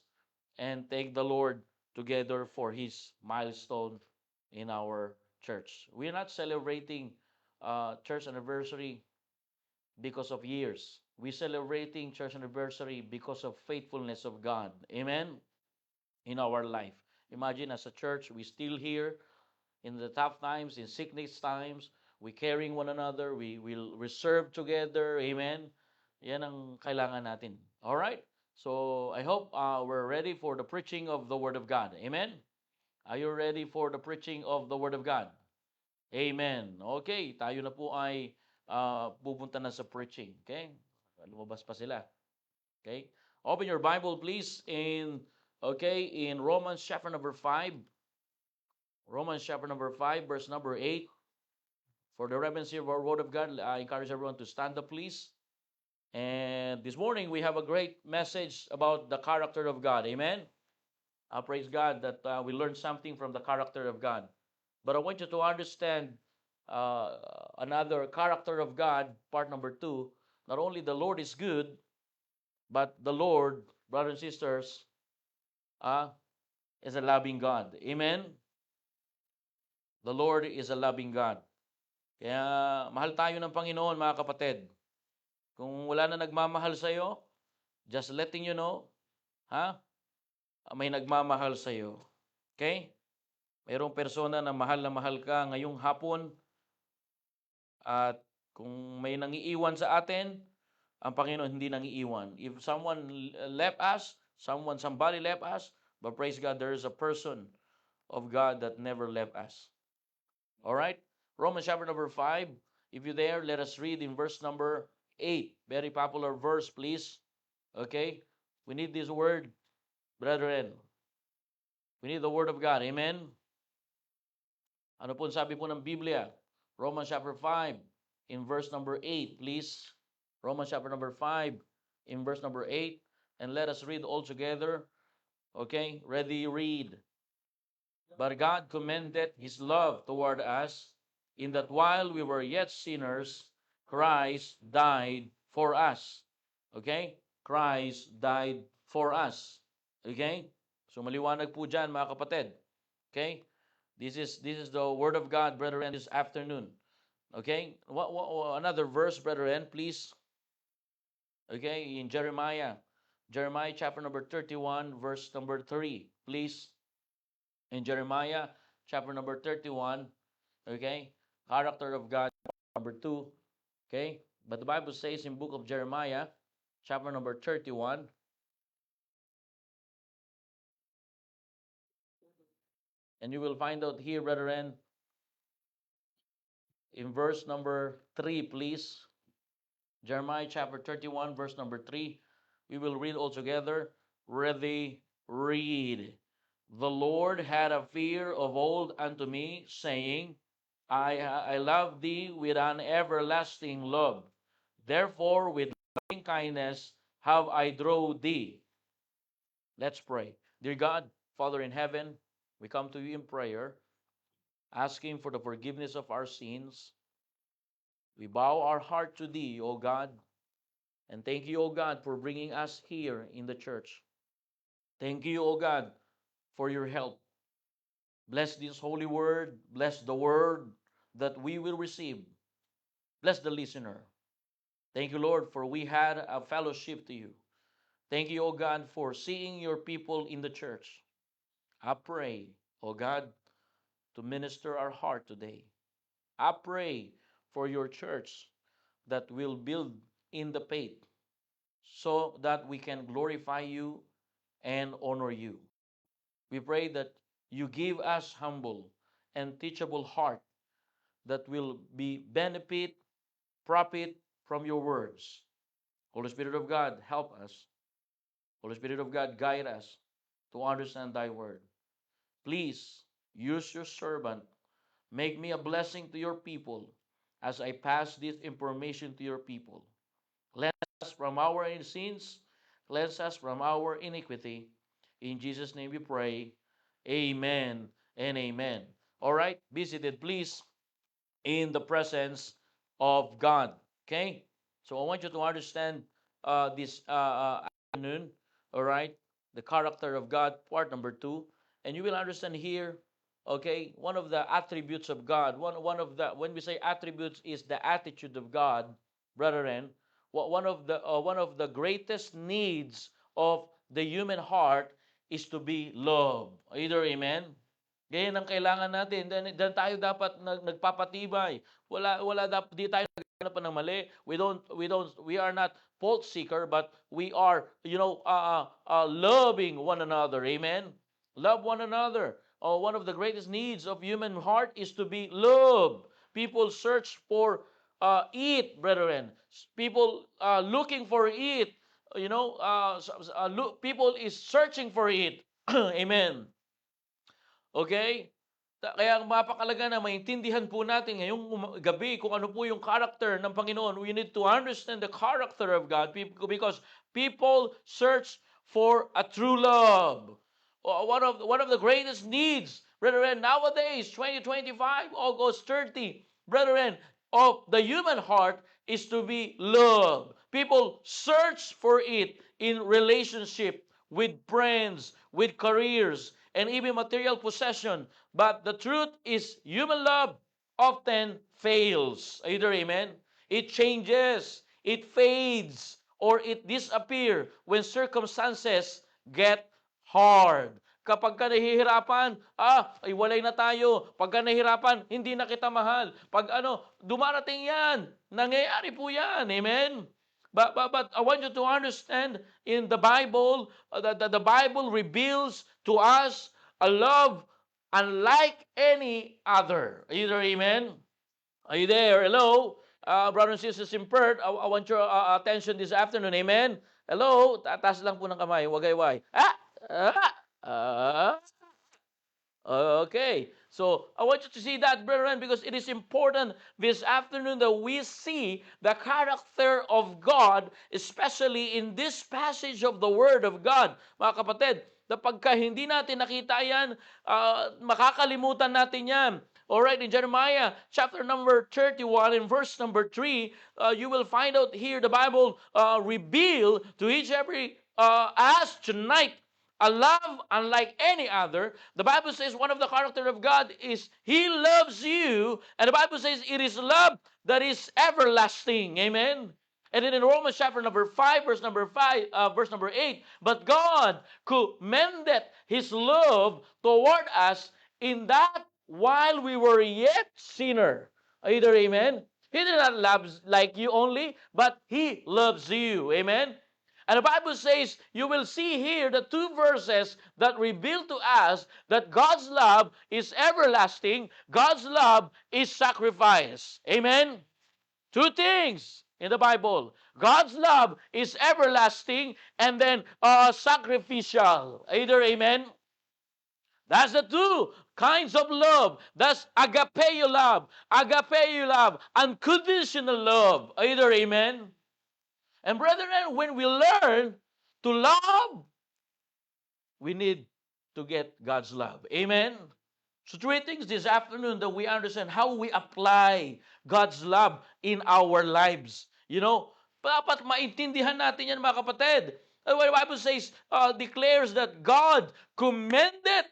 and thank the Lord together for His milestone in our church. We are not celebrating church anniversary because of years. We're celebrating church anniversary because of faithfulness of God. Amen? In our life. Imagine as a church, we still here in the tough times, in sickness times, we caring one another, we will serve together. Amen? Yan ang kailangan natin. All right? So I hope we're ready for the preaching of the Word of God. Amen? Are you ready for the preaching of the Word of God? Amen. Okay, tayo na po ay pupunta na sa preaching. Okay? Lumabas pa sila. Okay? Open your Bible please in Okay, in Romans chapter number 5, Romans chapter number 5, verse number 8. For the reverence of our Word of God, I encourage everyone to stand up, please. And this morning, we have a great message about the character of God. Amen? I praise God that we learned something from the character of God. But I want you to understand uh, another character of God, part number 2. Not only the Lord is good, but the Lord, brothers and sisters, is a loving God. Amen? The Lord is a loving God. Kaya mahal tayo ng Panginoon, mga kapatid. Kung wala na nagmamahal sa iyo, just letting you know, may nagmamahal sa iyo. Okay? Mayroong persona na mahal ka ngayong hapon, at kung may nangiiwan sa atin, ang Panginoon hindi nangiiwan. If someone left us, somebody left us, but praise God, there is a person of God that never left us. All right? Romans chapter number 5. If you're there, let us read in verse number 8. Very popular verse, please. Okay? We need this word, brethren. We need the word of God. Amen? Ano po sabi po ng Biblia? Romans chapter 5 in verse number 8, please. Romans chapter number 5 in verse number 8. And let us read all together. Okay? Ready, read. But God commended His love toward us, in that while we were yet sinners, Christ died for us. Okay? Christ died for us. Okay? So maliwanag po dyan, mga kapatid. Okay? This is the word of God, brethren, this afternoon. Okay? Another verse, brethren, please. Okay? In Jeremiah chapter number 31, verse number 3, please. In Jeremiah chapter number 31, okay? Character of God, number 2, okay? But the Bible says in book of Jeremiah, chapter number 31, and you will find out here, brethren, in verse number 3, please. Jeremiah chapter 31, verse number 3. We will read all together. Ready, read. The Lord had a fear of old unto me, saying, I love thee with an everlasting love. Therefore, with loving kindness have I drawn thee. Let's pray. Dear God, Father in heaven, we come to you in prayer, asking for the forgiveness of our sins. We bow our heart to thee, O God, and thank you, O God, for bringing us here in the church. Thank you, O God, for your help. Bless this holy word. Bless the word that we will receive. Bless the listener. Thank you, Lord, for we had a fellowship to you. Thank you, O God, for seeing your people in the church. I pray, O God, to minister our heart today. I pray for your church that will build in the faith so that we can glorify you and honor you. We pray that you give us humble and teachable heart that will be profit from your words. Holy Spirit of God, help us. Holy Spirit of God, guide us to understand thy word. Please use your servant. Make me a blessing to your people as I pass this information to your people. Cleanse us from our sins. Cleanse us from our iniquity. In Jesus' name we pray. Amen and amen. All right, be seated, please, in the presence of God. Okay? So I want you to understand this afternoon, all right, the character of God, part number 2. And you will understand here, okay, one of the attributes of God, one of the, when we say attributes, is the attitude of God, brethren. One of the greatest needs of the human heart is to be loved. Either amen? Ganyan ang kailangan natin. Diyan tayo dapat nagpapatibay. Wala dapat, di tayo naghanap ng mali. We are not fault seeker, but we are, loving one another. Amen? Love one another. One of the greatest needs of human heart is to be loved. People search for it, brethren. People looking for it. People is searching for it. Amen. Okay? Kaya mapakalaga na maintindihan po natin ngayong gabi kung ano po yung character ng Panginoon. We need to understand the character of God because people search for a true love. One of the greatest needs, brethren, nowadays, 2025, August 30, brethren, of the human heart is to be loved. People search for it in relationship with friends, with careers, and even material possession. But the truth is human love often fails. Either amen? It changes, it fades, or it disappears when circumstances get hard. Kapag ka nahihirapan, ay walay na tayo. Pag ka nahihirapan, hindi na kita mahal. Pag dumarating yan. Nangyayari po yan. Amen? But I want you to understand in the Bible, that the Bible reveals to us a love unlike any other. Either amen? Are you there? Hello? Brothers and sisters in Perth, I want your attention this afternoon. Amen? Hello? Taas lang po ng kamay. Wagay-way. Okay. So, I want you to see that, brethren, because it is important this afternoon that we see the character of God, especially in this passage of the Word of God. Mga kapatid, na pagka hindi natin nakita yan, makakalimutan natin yan. Alright, in Jeremiah chapter number 31 and verse number 3, you will find out here the Bible reveal to each every us tonight a love unlike any other. The Bible says one of the character of God is He loves you, and the Bible says it is love that is everlasting. Amen. And then in Romans chapter number 5, verse number 8, but God commended His love toward us in that while we were yet sinner. Either amen. He did not love like you only, but He loves you. Amen. And the Bible says, you will see here the two verses that reveal to us that God's love is everlasting. God's love is sacrifice. Amen? Two things in the Bible. God's love is everlasting and then sacrificial. Either amen? That's the two kinds of love. That's agapeo love. Agapeo love. Unconditional love. Either amen? And brethren, when we learn to love, we need to get God's love. Amen? So three things this afternoon that we understand how we apply God's love in our lives. You know, dapat maintindihan natin yan, mga kapatid. The Bible says, declares that God commended.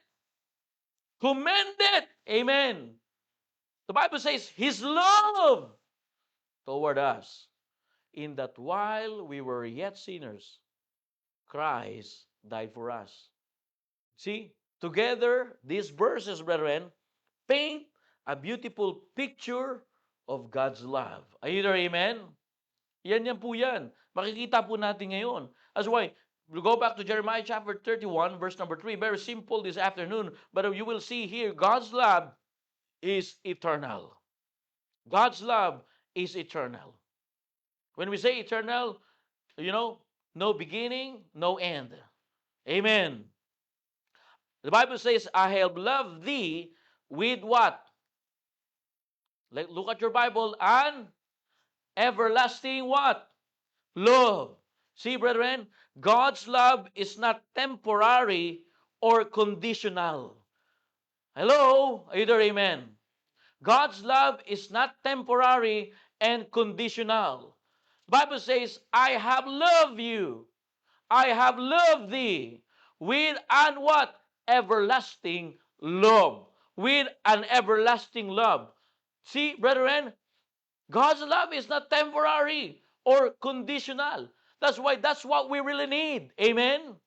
Amen. The Bible says His love toward us, in that while we were yet sinners, Christ died for us. See, together, these verses, brethren, paint a beautiful picture of God's love. Either amen? Yan po yan. Makikita po natin ngayon. That's why, we'll go back to Jeremiah chapter 31, verse number 3. Very simple this afternoon, but you will see here, God's love is eternal. God's love is eternal. When we say eternal, you know, no beginning, no end. Amen. The Bible says, I have loved thee with what? Look at your Bible. And everlasting what? Love. See, brethren, God's love is not temporary or conditional. Hello? Either amen. God's love is not temporary and conditional. Bible says, I have loved you. I have loved thee with an what? Everlasting love. With an everlasting love. See, brethren, God's love is not temporary or conditional. That's what we really need. Amen?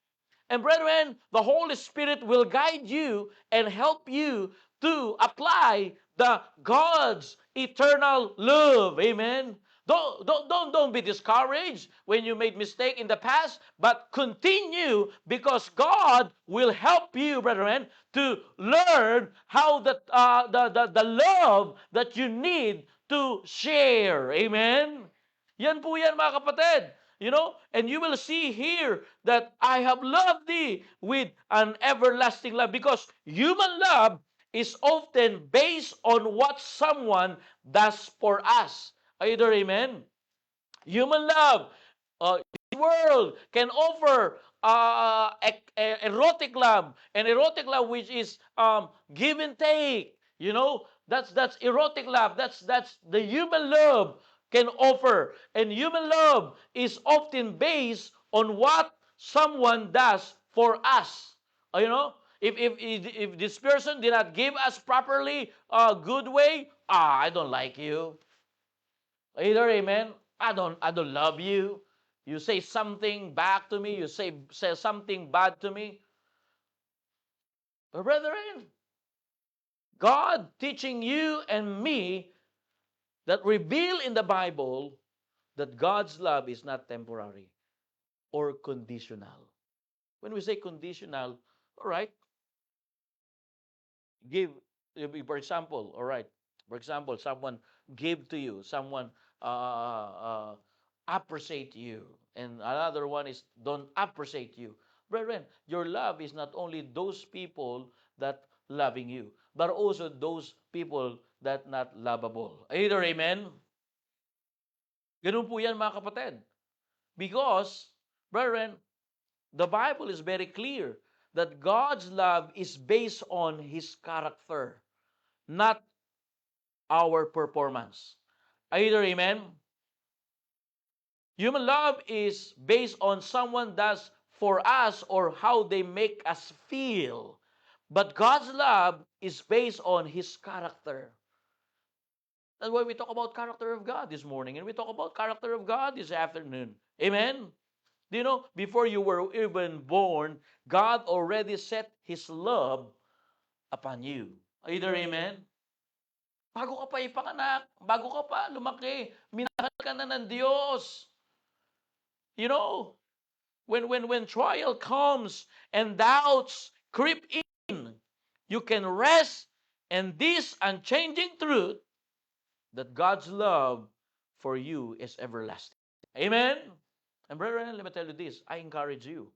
And brethren, the Holy Spirit will guide you and help you to apply the God's eternal love. Amen? Don't be discouraged when you made mistake in the past, but continue, because God will help you, brethren, to learn how the love that you need to share. Amen? Yan po yan, mga kapatid. And you will see here that I have loved thee with an everlasting love, because human love is often based on what someone does for us. Either amen? Human love, this world can offer erotic love, and erotic love which is give and take. That's erotic love. That's the human love can offer, and human love is often based on what someone does for us. If this person did not give us properly a good way, I don't like you. Either amen. I don't love you. You say something back to me. You say something bad to me. But brethren, God teaching you and me that reveal in the Bible that God's love is not temporary or conditional. When we say conditional, all right, give, for example, all right, for example, someone give to you, someone appreciate you, and another one is don't appreciate you. Brethren, your love is not only those people that loving you, but also those people that not lovable. Either amen? Ganun po yan, mga kapatid. Because, brethren, the Bible is very clear that God's love is based on His character, not our performance. Either amen? Human love is based on someone does for us or how they make us feel. But God's love is based on His character. That's why we talk about character of God this morning, and we talk about character of God this afternoon. Amen? Do you know, before you were even born, God already set His love upon you. Either amen? Bago ka pa ipanganak, bago ka pa lumaki, minahal ka na ng Diyos. When trial comes and doubts creep in, you can rest in this unchanging truth that God's love for you is everlasting. Amen? And brethren, let me tell you this. I encourage you.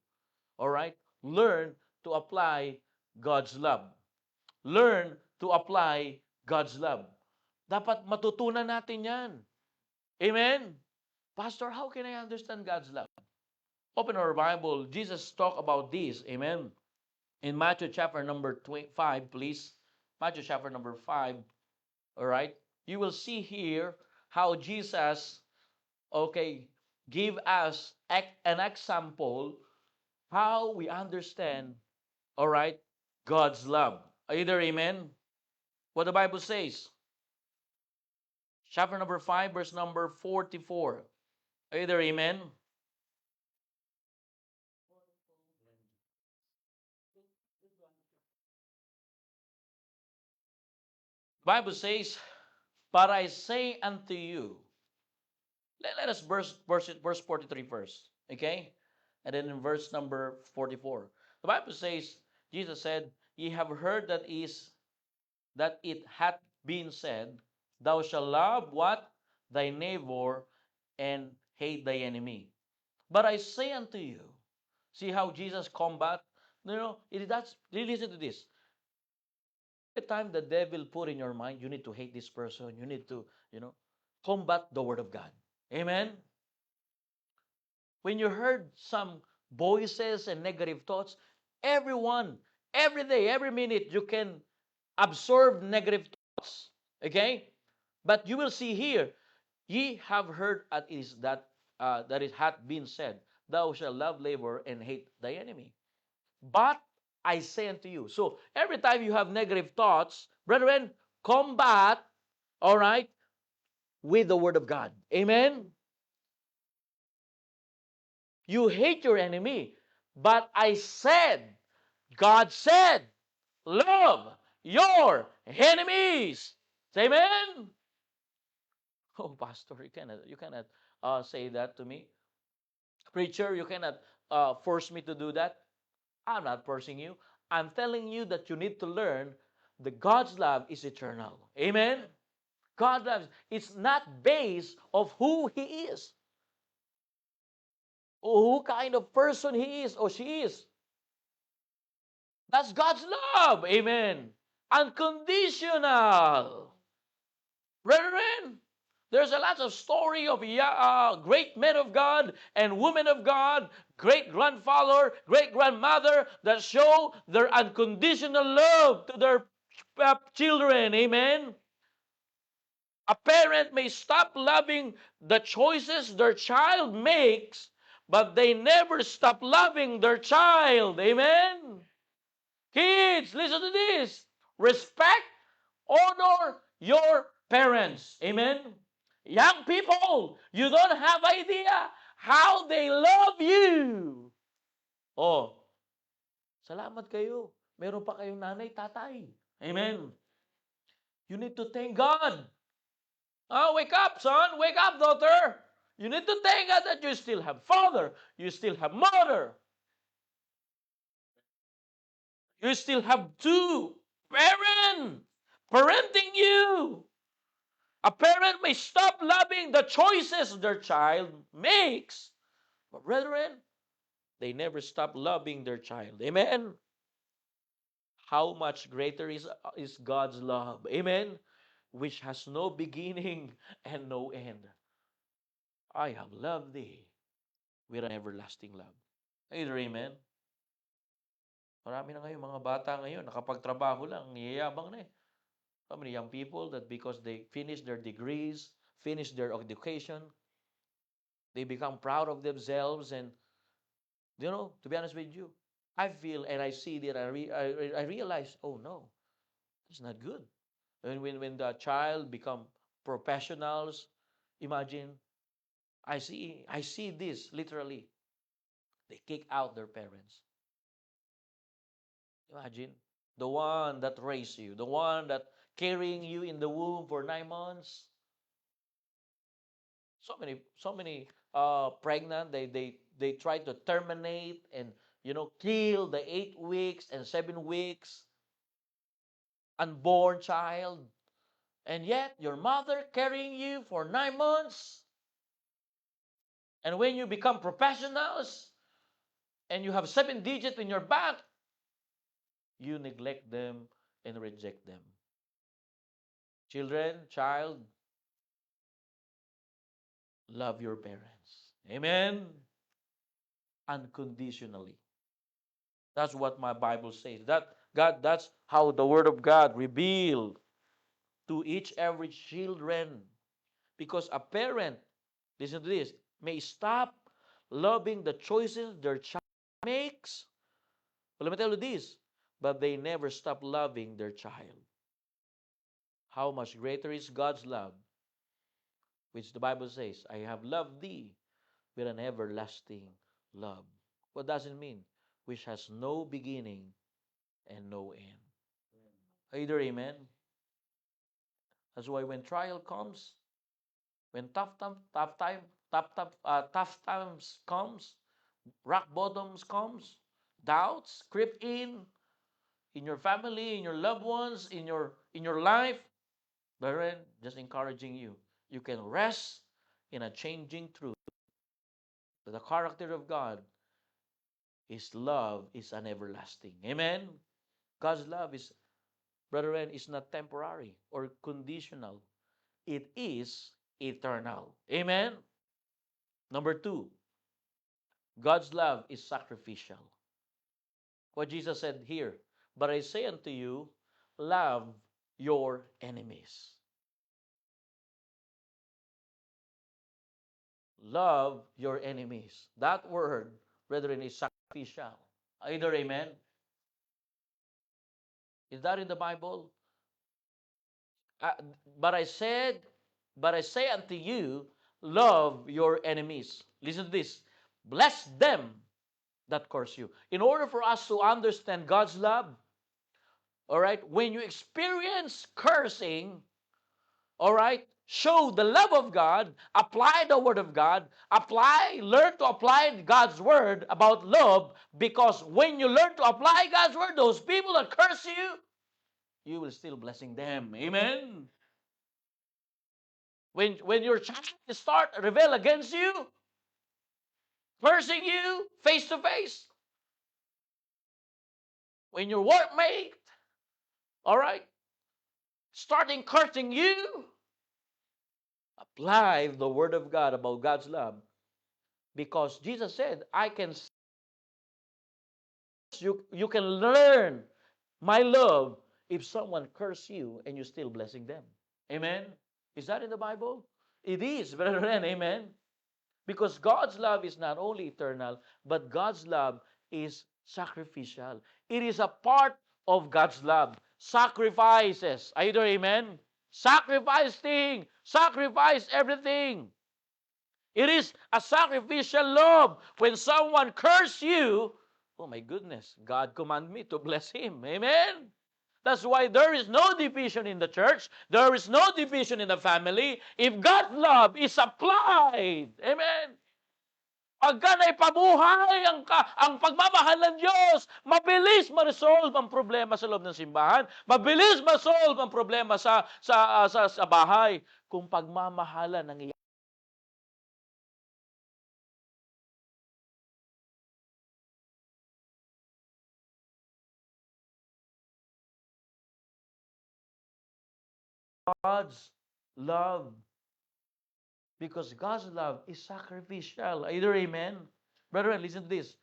All right? Learn to apply God's love. Learn to apply God's love. Dapat matutunan natin yan. Amen? Pastor, how can I understand God's love? Open our Bible. Jesus talked about this. Amen? In Matthew chapter number 5, please. Matthew chapter number 5. All right? You will see here how Jesus, give us an example how we understand, all right, God's love. Either amen? What the Bible says. Chapter number 5, verse number 44. Either amen? Bible says, but I say unto you, let us verse 43 first, okay? And then in verse number 44. The Bible says, Jesus said, ye have heard that it hath been said, thou shalt love what? Thy neighbor, and hate thy enemy. But I say unto you, see how Jesus combat? Listen to this. Every time the devil put in your mind, you need to hate this person, you need to, combat the word of God. Amen? When you heard some voices and negative thoughts, everyone, every day, every minute, you can absorb negative thoughts. Okay? But you will see here, ye have heard that it hath been said, thou shalt love labor and hate thy enemy. But I say unto you. So every time you have negative thoughts, brethren, combat, all right, with the word of God. Amen? You hate your enemy. But I said, God said, love your enemies. Say amen? Oh, Pastor, you cannot say that to me. Preacher, you cannot force me to do that. I'm not forcing you. I'm telling you that you need to learn that God's love is eternal. Amen? God loves. It's not based of who He is. who kind of person he is or she is. That's God's love. Amen. Unconditional. Brethren, there's a lot of story of great men of God and women of God, great grandfather, great grandmother that show their unconditional love to their children. Amen. A parent may stop loving the choices their child makes, but they never stop loving their child. Amen. Kids, listen to this. Respect, honor your parents. Amen. Young people, you don't have idea how they love you. Oh, salamat kayo. Meron pa kayong nanay, tatay. Amen. You need to thank God. Wake up, son. Wake up, daughter. You need to thank God that you still have father. You still have mother. You still have two parents parenting you. A parent may stop loving the choices their child makes, but brethren, they never stop loving their child. Amen? How much greater is God's love? Amen? Which has no beginning and no end. I have loved thee with an everlasting love. Either amen? Marami na ngayon, mga bata ngayon, nakapagtrabaho lang, niyayabang na eh. How many young people that because they finish their degrees, finish their education, they become proud of themselves, and to be honest with you, I feel and I see that I realize, oh no, it's not good. And when the child become professionals, imagine, I see this literally. They kick out their parents. Imagine the one that raised you, the one that carrying you in the womb for 9 months. So many pregnant, they try to terminate and kill the 8 weeks and 7 weeks unborn child, and yet your mother carrying you for 9 months. And when you become professionals and you have 7 digits in your back, you neglect them and reject them. Child, love your parents. Amen. Unconditionally. That's what my Bible says. That's how the Word of God revealed to each every children. Because a parent, listen to this, may stop loving the choices their child makes. But let me tell you this, but they never stop loving their child. How much greater is God's love, which the Bible says, I have loved thee with an everlasting love. What does it mean? Which has no beginning and no end. Either amen. That's why when trial comes, when tough times comes, rock bottoms comes, doubts creep in your family, in your loved ones, in your life, brethren, just encouraging you. You can rest in a changing truth. That the character of God, His love is an everlasting. Amen. God's love is, brethren, is not temporary or conditional. It is eternal. Amen. Number 2, God's love is sacrificial. What Jesus said here, but I say unto you, love your enemies. Love your enemies. That word, brethren, is sacrificial. Either amen. Is that in the Bible? But I say unto you, love your enemies. Listen to this. Bless them that curse you. In order for us to understand God's love, all right, when you experience cursing, all right, show the love of God, apply the word of God, learn to apply God's word about love, because when you learn to apply God's word, those people that curse you, you will still blessing them. Amen. When your child start rebel against you, cursing you face to face. When your workmate, all right, starting cursing you, apply the word of God about God's love. Because Jesus said, you can learn my love if someone curse you and you're still blessing them. Amen? Is that in the Bible? It is, brethren. Amen? Because God's love is not only eternal, but God's love is sacrificial. It is a part of God's love. Sacrifices. Either amen? Sacrifice thing. Sacrifice everything. It is a sacrificial love. When someone curse you, oh my goodness, God command me to bless him. Amen? That's why there is no division in the church. There is no division in the family. If God's love is applied, amen, pagka naipabuhay ang pagmamahal ng Diyos, mabilis ma-resolve ang problema sa loob ng simbahan. Mabilis ma-solve ang problema sa bahay. Kung pagmamahalan ng God's love. Because God's love is sacrificial. Either amen? Brethren, listen to this.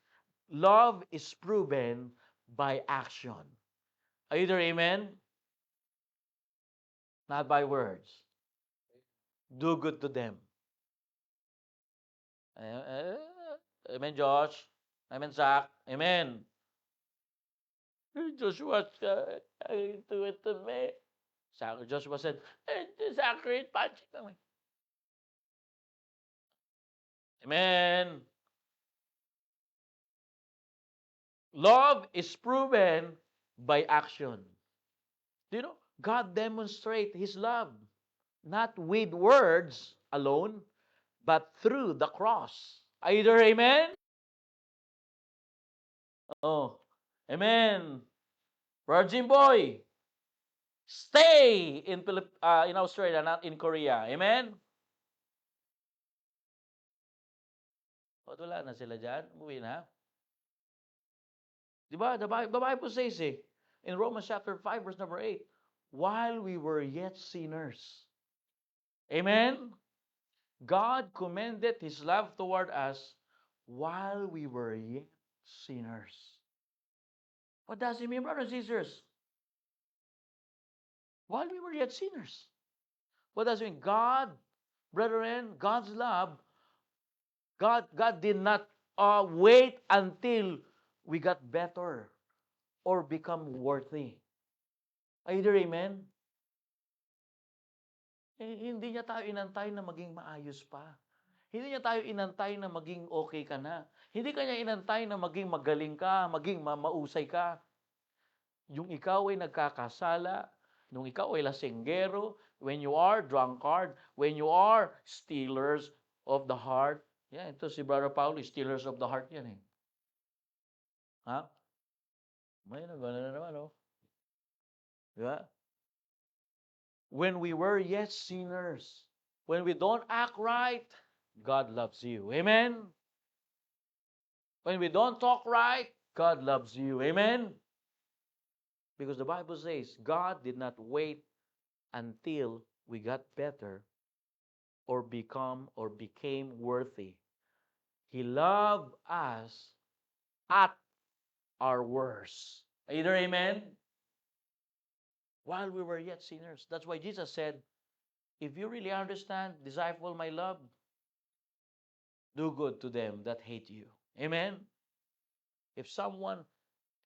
Love is proven by action. Either amen? Not by words. Do good to them. Amen, Josh. Amen, Zach. Amen. Joshua, do it to me. Joshua said, Zachary, punch me. Amen. Love is proven by action. Do you know? God demonstrates His love, not with words alone, but through the cross. Either amen? Oh, amen. Virgin boy, stay in Australia, not in Korea. Amen? Wala na sila dyan. Umuwi na. Diba? The Bible says in Romans chapter 5, verse number 8, while we were yet sinners. Amen? God commended His love toward us while we were yet sinners. What does it mean, brothers and sisters? While we were yet sinners. What does it mean? God, brethren, God's love, God did not wait until we got better or become worthy. Either amen? Hindi niya tayo inantay na maging maayos pa. Hindi niya tayo inantay na maging okay ka na. Hindi kanya inantay na maging magaling ka, maging mausay ka. Yung ikaw ay nagkakasala, nung ikaw ay lasenggero, when you are drunkard, when you are stealers of the heart. Yan, ito si Brother Paulo, stealers of the heart yan eh. Ha? May nagana na naman, oh. Diba? When we were yet sinners, when we don't act right, God loves you. Amen? When we don't talk right, God loves you. Amen? Because the Bible says, God did not wait until we got better or became worthy. He loved us at our worst. Either amen? While we were yet sinners. That's why Jesus said, if you really understand, disciple my love, do good to them that hate you. Amen? If someone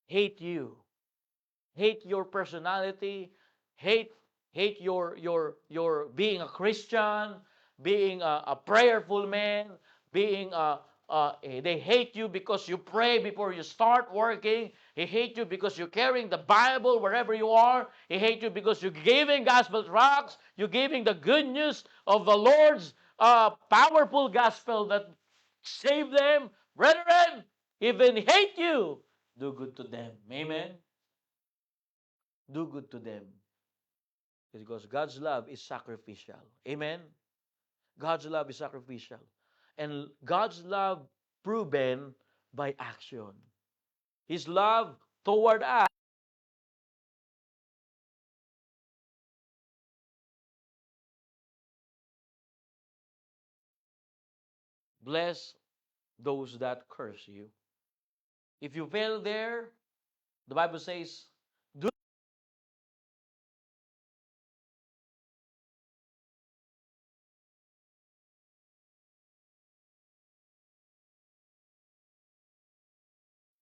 hate you, hate your personality, hate your being a Christian, being a prayerful man, being they hate you because you pray before you start working. He hate you because you're carrying the Bible wherever you are. He hate you because you're giving gospel tracts. You're giving the good news of the Lord's powerful gospel that save them. Brethren, even hate you, do good to them. Amen? Do good to them. Because God's love is sacrificial. Amen? God's love is sacrificial. And God's love proven by action. His love toward us. Bless those that curse you. If you fail there, the Bible says, do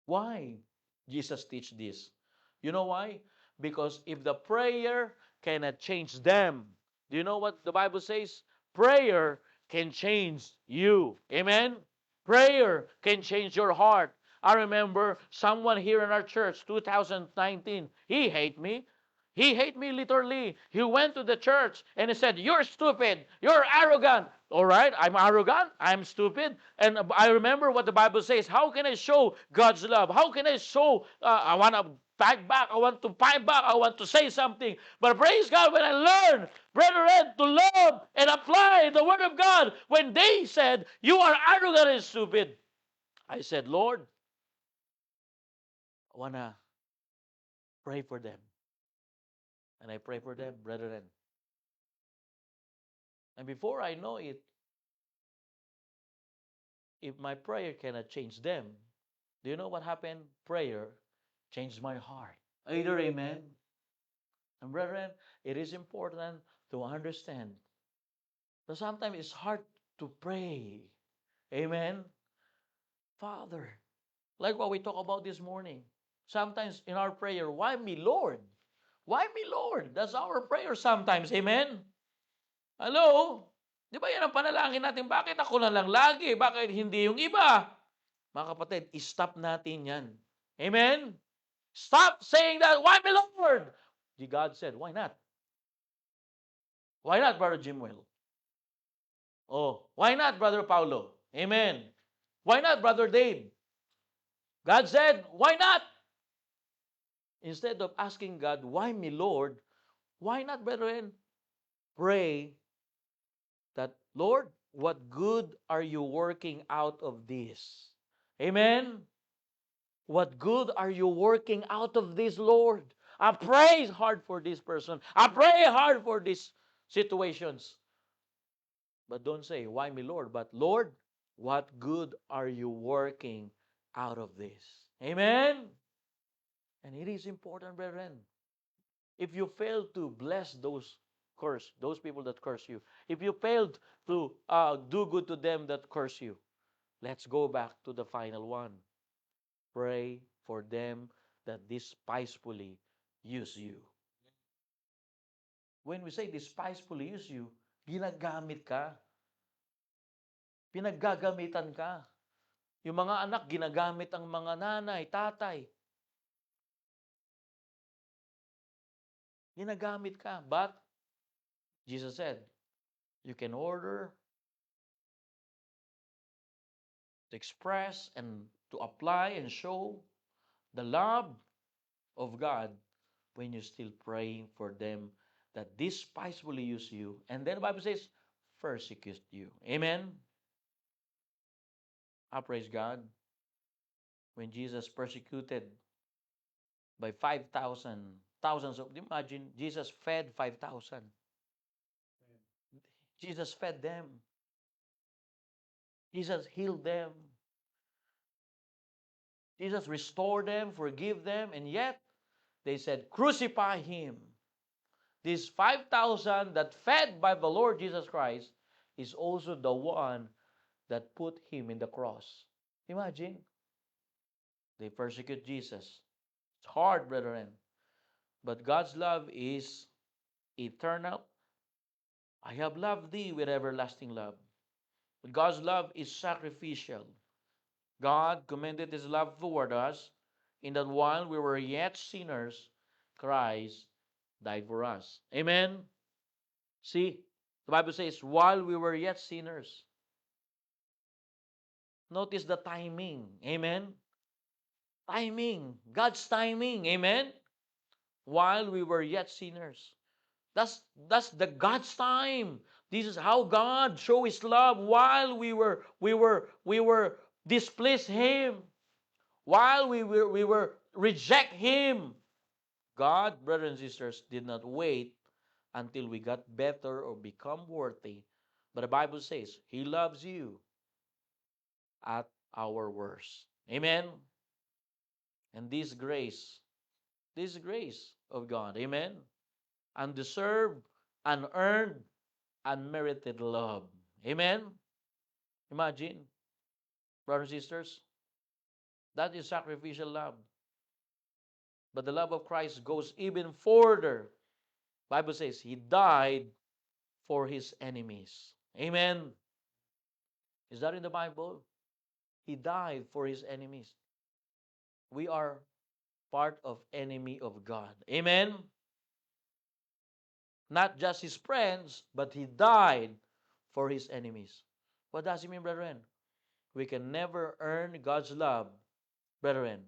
why Jesus teach this? You know why? Because if the prayer cannot change them, do you know what the Bible says? Prayer can change you. Amen? Prayer can change your heart. I remember someone here in our church, 2019, he hate me. He hate me literally. He went to the church and he said, "You're stupid. You're arrogant." All right, I'm arrogant. I'm stupid. And I remember what the Bible says. How can I show God's love? How can I show, I want to fight back. I want to fight back. I want to say something. But praise God, when I learned, brethren, to love and apply the word of God, when they said, "You are arrogant and stupid," I said, "Lord, I want to pray for them." And I pray for them, brethren. And before I know it, if my prayer cannot change them, do you know what happened? Prayer changed my heart. Either amen. And brethren, it is important to understand that sometimes it's hard to pray. Amen. Father, like what we talked about this morning. Sometimes in our prayer, why me, Lord? Why me, Lord? That's our prayer sometimes. Amen. Hello? Di ba yan ang panalangin natin? Bakit ako na lang lagi? Bakit hindi yung iba? Mga kapatid, stop natin yan. Amen? Stop saying that, "Why me, Lord?" God said, why not? Why not, Brother Jimwell? Oh, why not, Brother Paulo? Amen. Why not, Brother Dave? God said, why not? Instead of asking God, "Why me, Lord?" Why not, brethren? Pray that, "Lord, what good are you working out of this?" Amen? What good are you working out of this, Lord? I pray hard for this person. I pray hard for these situations. But don't say, "Why me, Lord?" But, "Lord, what good are you working out of this?" Amen? And it is important, brethren. If you fail to bless those people that curse you, if you failed to do good to them that curse you, let's go back to the final one. Pray for them that despisefully use you. When we say despisefully use you, ginagamit ka. Pinaggagamitan ka. Yung mga anak, ginagamit ang mga nanay, tatay. Ginagamit ka. But, Jesus said, you can order to express and to apply and show the love of God when you're still praying for them that despisefully use you. And then the Bible says, persecute you. Amen? I praise God. When Jesus persecuted by 5,000, thousands of, imagine, Jesus fed 5,000. Jesus fed them. Jesus healed them. Jesus restored them, forgive them, and yet they said, "Crucify him." This 5,000 that fed by the Lord Jesus Christ is also the one that put him in the cross. Imagine. They persecute Jesus. It's hard, brethren. But God's love is eternal. I have loved thee with everlasting love. But God's love is sacrificial. God commended his love toward us in that while we were yet sinners, Christ died for us. Amen? See, the Bible says, while we were yet sinners. Notice the timing. Amen? Timing. God's timing. Amen? While we were yet sinners. That's the God's time. This is how God showed his love while we were displeased Him, while we were reject Him, God, brothers and sisters, did not wait until we got better or become worthy. But the Bible says, He loves you at our worst. Amen? And this grace of God, amen? Undeserved, unearned, unmerited love. Amen? Imagine, brothers and sisters, that is sacrificial love. But the love of Christ goes even further. Bible says He died for His enemies. Amen? Is that in the Bible? He died for His enemies. We are part of enemy of God. Amen? Not just His friends, but He died for His enemies. What does it mean, brethren? We can never earn God's love, brethren.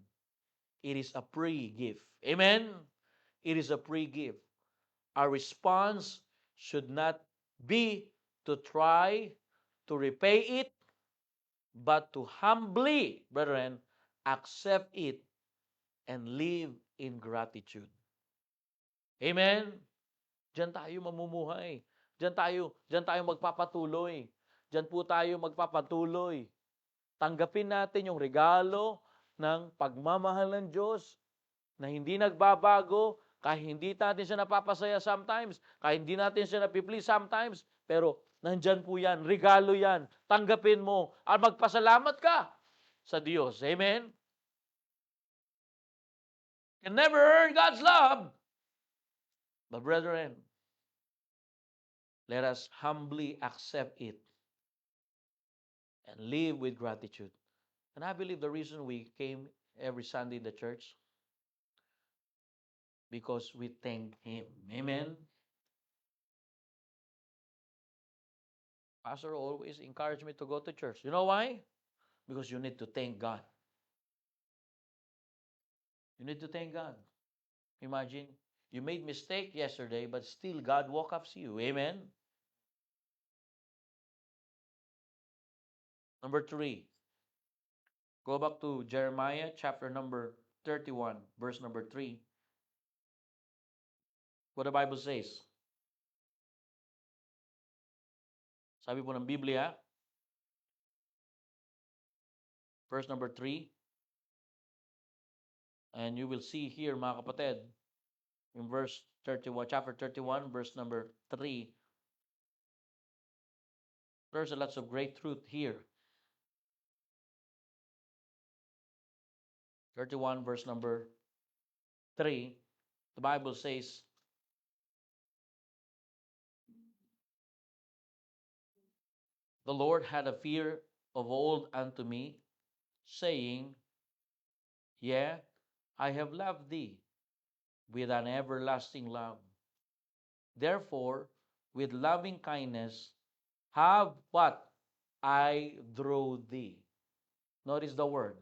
It is a free gift. Amen? It is a free gift. Our response should not be to try to repay it, but to humbly, brethren, accept it and live in gratitude. Amen? Diyan tayo mamumuhay. Diyan tayo magpapatuloy. Diyan po tayo magpapatuloy. Tanggapin natin yung regalo ng pagmamahal ng Diyos na hindi nagbabago, kahit hindi natin siya napapasaya sometimes, kahit hindi natin siya napiplease sometimes, pero nandyan po yan, regalo yan. Tanggapin mo at magpasalamat ka sa Diyos. Amen? You can never earn God's love. But brethren, let us humbly accept it and live with gratitude. And I believe the reason we came every Sunday in the church, because we thank Him. Amen? Pastor always encouraged me to go to church. You know why? Because you need to thank God. You need to thank God. Imagine, you made mistake yesterday, but still God woke up you. Amen? Number 3. Go back to Jeremiah chapter number 31, verse number 3. What the Bible says. Sabi po ng Biblia, verse number 3. And you will see here, mga kapatid, in verse 31, chapter 31, verse number 3. There's a lots of great truth here. 31, verse number 3. The Bible says, the Lord had a fear of old unto me, saying, Yea, I have loved thee with an everlasting love. Therefore, with loving kindness, have what? I drew thee. Notice the word,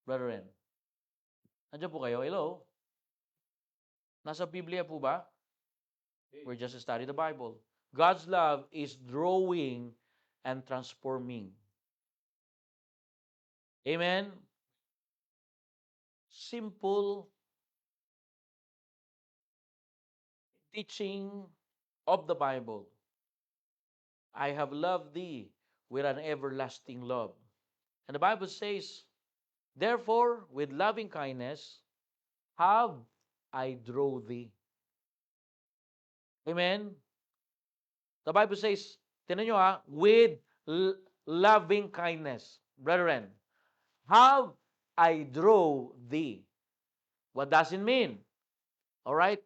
brethren. Nandiyan po kayo? Hello? Nasa Biblia po ba? We're just studying the Bible. God's love is drawing and transforming. Amen? Simple teaching of the Bible. I have loved thee with an everlasting love. And the Bible says, therefore, with loving kindness, have I draw thee. Amen? The Bible says, tinan nyo with loving kindness. Brethren, have I draw thee. What does it mean? All right?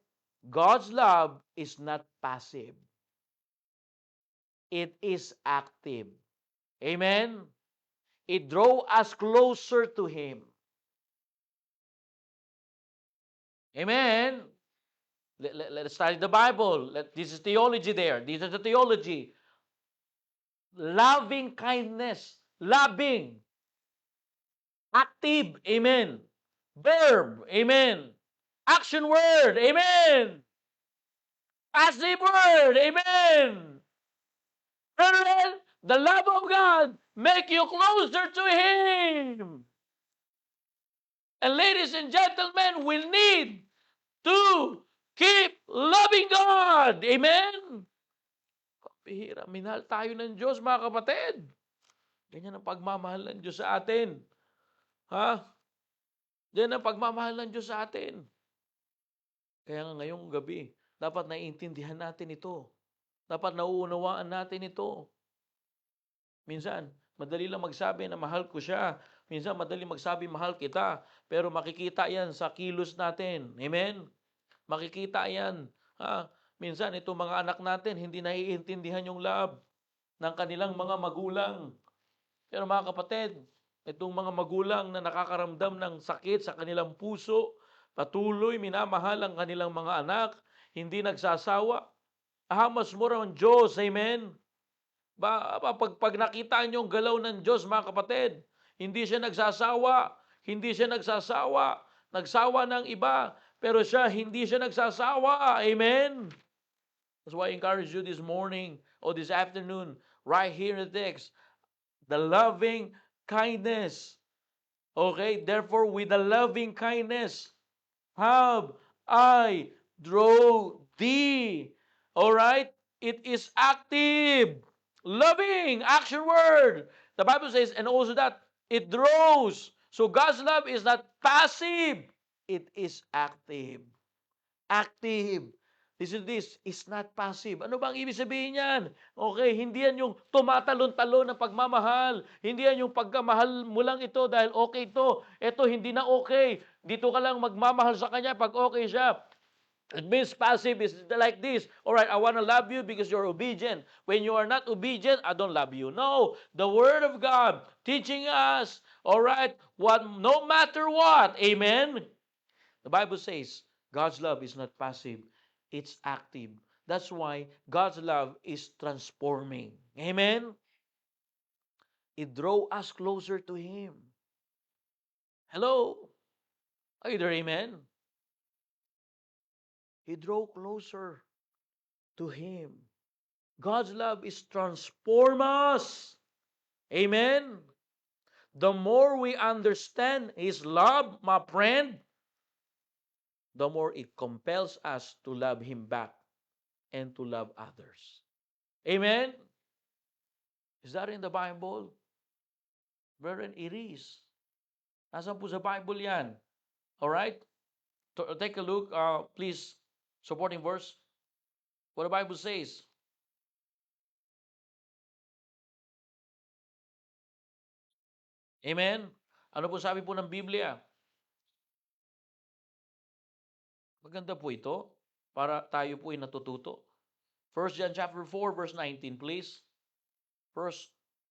God's love is not passive. It is active. Amen? It draws us closer to Him. Amen? Let's study the Bible. This is theology there. This is the theology. Loving kindness. Loving. Active. Amen. Verb. Amen. Action word. Amen. Passive word. Amen. The love of God make you closer to Him. And ladies and gentlemen, we need to keep loving God. Amen? Pihira, minahal tayo ng Diyos, mga kapatid. Ganyan ang pagmamahal ng Diyos sa atin. Ha? Yan ang pagmamahal ng Diyos sa atin. Kaya nga ngayong gabi, dapat naiintindihan natin ito. Dapat nauunawaan natin ito. Minsan, madali lang magsabi na mahal ko siya. Minsan, madali magsabi mahal kita. Pero makikita yan sa kilos natin. Amen? Makikita yan. Ha? Minsan, itong mga anak natin, hindi naiintindihan yung love ng kanilang mga magulang. Pero mga kapatid, itong mga magulang na nakakaramdam ng sakit sa kanilang puso, patuloy minamahal ang kanilang mga anak, hindi nagsasawa. Ahamos mo raw ang Diyos. Amen? Pag nakita niyo ang galaw ng Diyos, mga kapatid, hindi siya nagsasawa. Hindi siya nagsasawa. Nagsawa ng iba, pero siya hindi siya nagsasawa. Amen? That's why I encourage you this morning or this afternoon, right here in the text, the loving kindness. Okay? Therefore, with the loving kindness, have I draw thee. Alright? It is active. Loving, action word. The Bible says, and also that it draws. So God's love is not passive. It is active. Active. This is not passive. Ano bang ibig sabihin yan? Okay, hindi yan yung tumatalon-talon ng pagmamahal. Hindi yan yung pagkamahal mo lang ito dahil okay ito. Ito hindi na okay. Dito ka lang magmamahal sa kanya pag okay siya. It means passive is like this. All right, I want to love you because you're obedient. When you are not obedient, I don't love you. No, the Word of God teaching us, all right, no matter what, amen? The Bible says God's love is not passive, it's active. That's why God's love is transforming. Amen? It draws us closer to Him. Hello? Are you there, amen? He drew closer to Him. God's love is transform us. Amen? The more we understand His love, my friend, the more it compels us to love Him back and to love others. Amen? Is that in the Bible? Brethren, it is. Nasaan po sa Bible yan? Alright? Take a look, please. Supporting verse. What the Bible says. Amen? Ano po sabi po ng Biblia? Maganda po ito para tayo po ay natututo. 1 John chapter 4 verse 19, please. 1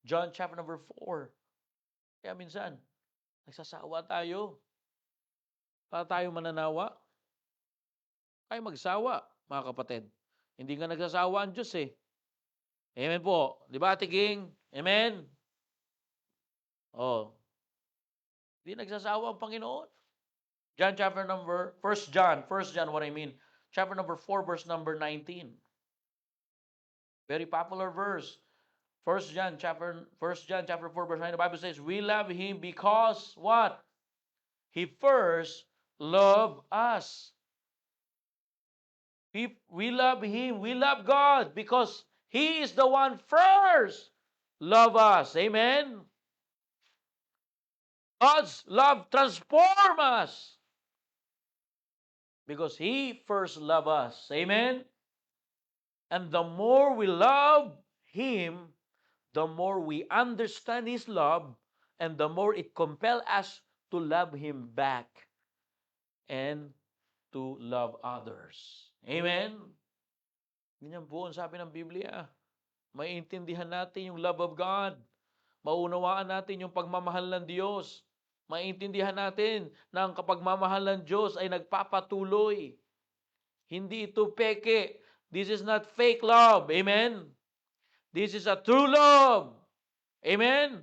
John chapter number 4. Kaya minsan, nagsasawa tayo. Para tayo mananawa. Ay magsawa, mga kapatid. Hindi nga nagsasawa ang Diyos eh. Amen po. Di ba, Tiging? Amen? Oh. Hindi nagsasawa ang Panginoon. John chapter number, 1 John, what I mean, chapter number 4, verse number 19. Very popular verse. 1 John chapter 4, verse 9, the Bible says, we love Him because what? He first loved us. We love Him. We love God because He is the one first love us. Amen? God's love transform us because He first loved us. Amen? And the more we love Him, the more we understand His love, and the more it compels us to love Him back and to love others. Amen? Ganyan po ang sabi ng Biblia. Maiintindihan natin yung love of God. Maunawaan natin yung pagmamahal ng Diyos. Maiintindihan natin na ang kapagmamahal ng Diyos ay nagpapatuloy. Hindi ito peke. This is not fake love. Amen? This is a true love. Amen?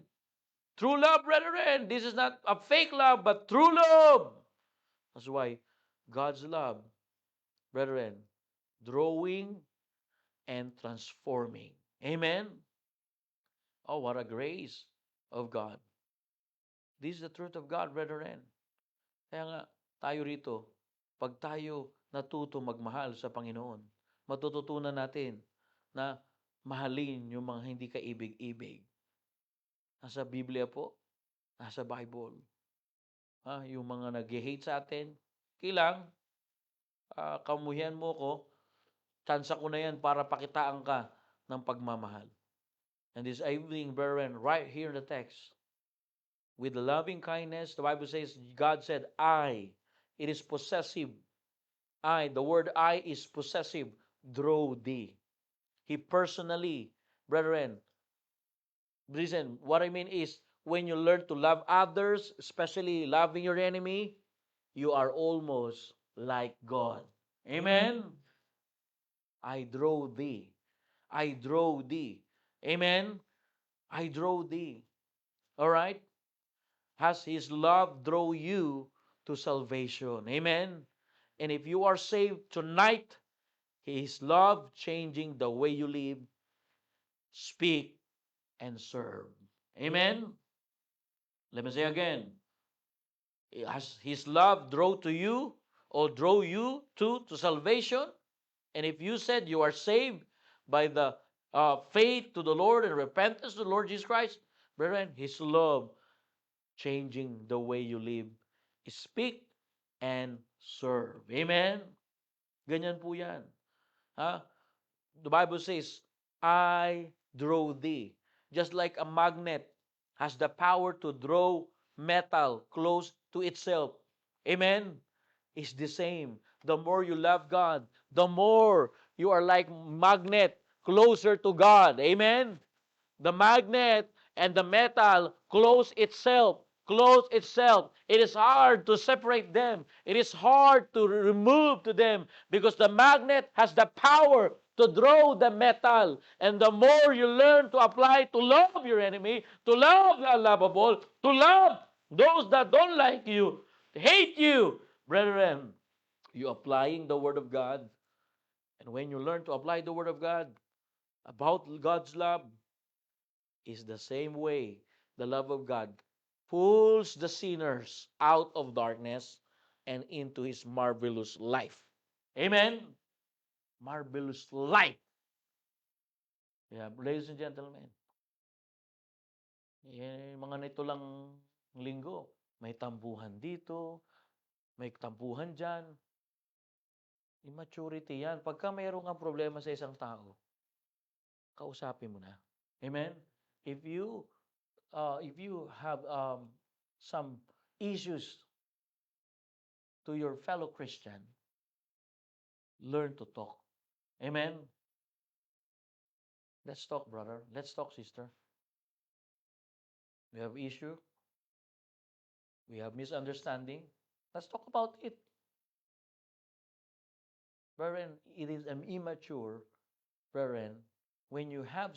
True love, brethren. This is not a fake love, but true love. That's why God's love, brethren, drawing and transforming. Amen? Oh, what a grace of God. This is the truth of God, brethren. Kaya nga, tayo rito, pag tayo natuto magmahal sa Panginoon, matututunan natin na mahalin yung mga hindi kaibig-ibig. Nasa Biblia po, nasa Bible. Yung mga nag-hate sa atin, kailang, kamuhian mo ko, tsansa ko na yan para pakitaan ka ng pagmamahal. And this evening, brethren, right here in the text, with the loving kindness, the Bible says, God said, I, it is possessive. I, the word I is possessive, draw thee. He personally, brethren, listen, what I mean is, when you learn to love others, especially loving your enemy, you are almost like God. Amen? I draw thee. I draw thee. Amen? I draw thee. All right? Has His love draw you to salvation? Amen? And if you are saved tonight, His love changing the way you live, speak, and serve. Amen? Let me say again. Has His love draw to you or draw you to salvation? And if you said you are saved by the faith to the Lord and repentance to the Lord Jesus Christ, brethren, His love changing the way you live, speak, and serve. Amen? Ganyan po yan. The Bible says, I draw thee. Just like a magnet has the power to draw metal close to itself. Amen? It's the same. The more you love God, the more you are like magnet closer to God. Amen? The magnet and the metal close itself. Close itself. It is hard to separate them. It is hard to remove to them because the magnet has the power to draw the metal. And the more you learn to apply to love your enemy, to love the unlovable, to love those that don't like you, hate you, brethren, you applying the Word of God. And when you learn to apply the Word of God about God's love, is the same way the love of God pulls the sinners out of darkness and into His marvelous life. Amen? Marvelous life. Yeah, ladies and gentlemen, mga nito lang linggo, may tampuhan dito, may tampuhan dyan. Immaturity yan. Pagka mayroon kang problema sa isang tao, kausapin mo na. Amen? If you have some issues to your fellow Christian, learn to talk. Amen? Let's talk, brother. Let's talk, sister. We have issue. We have misunderstanding. Let's talk about it. Brethren, it is an immature, brethren, when you have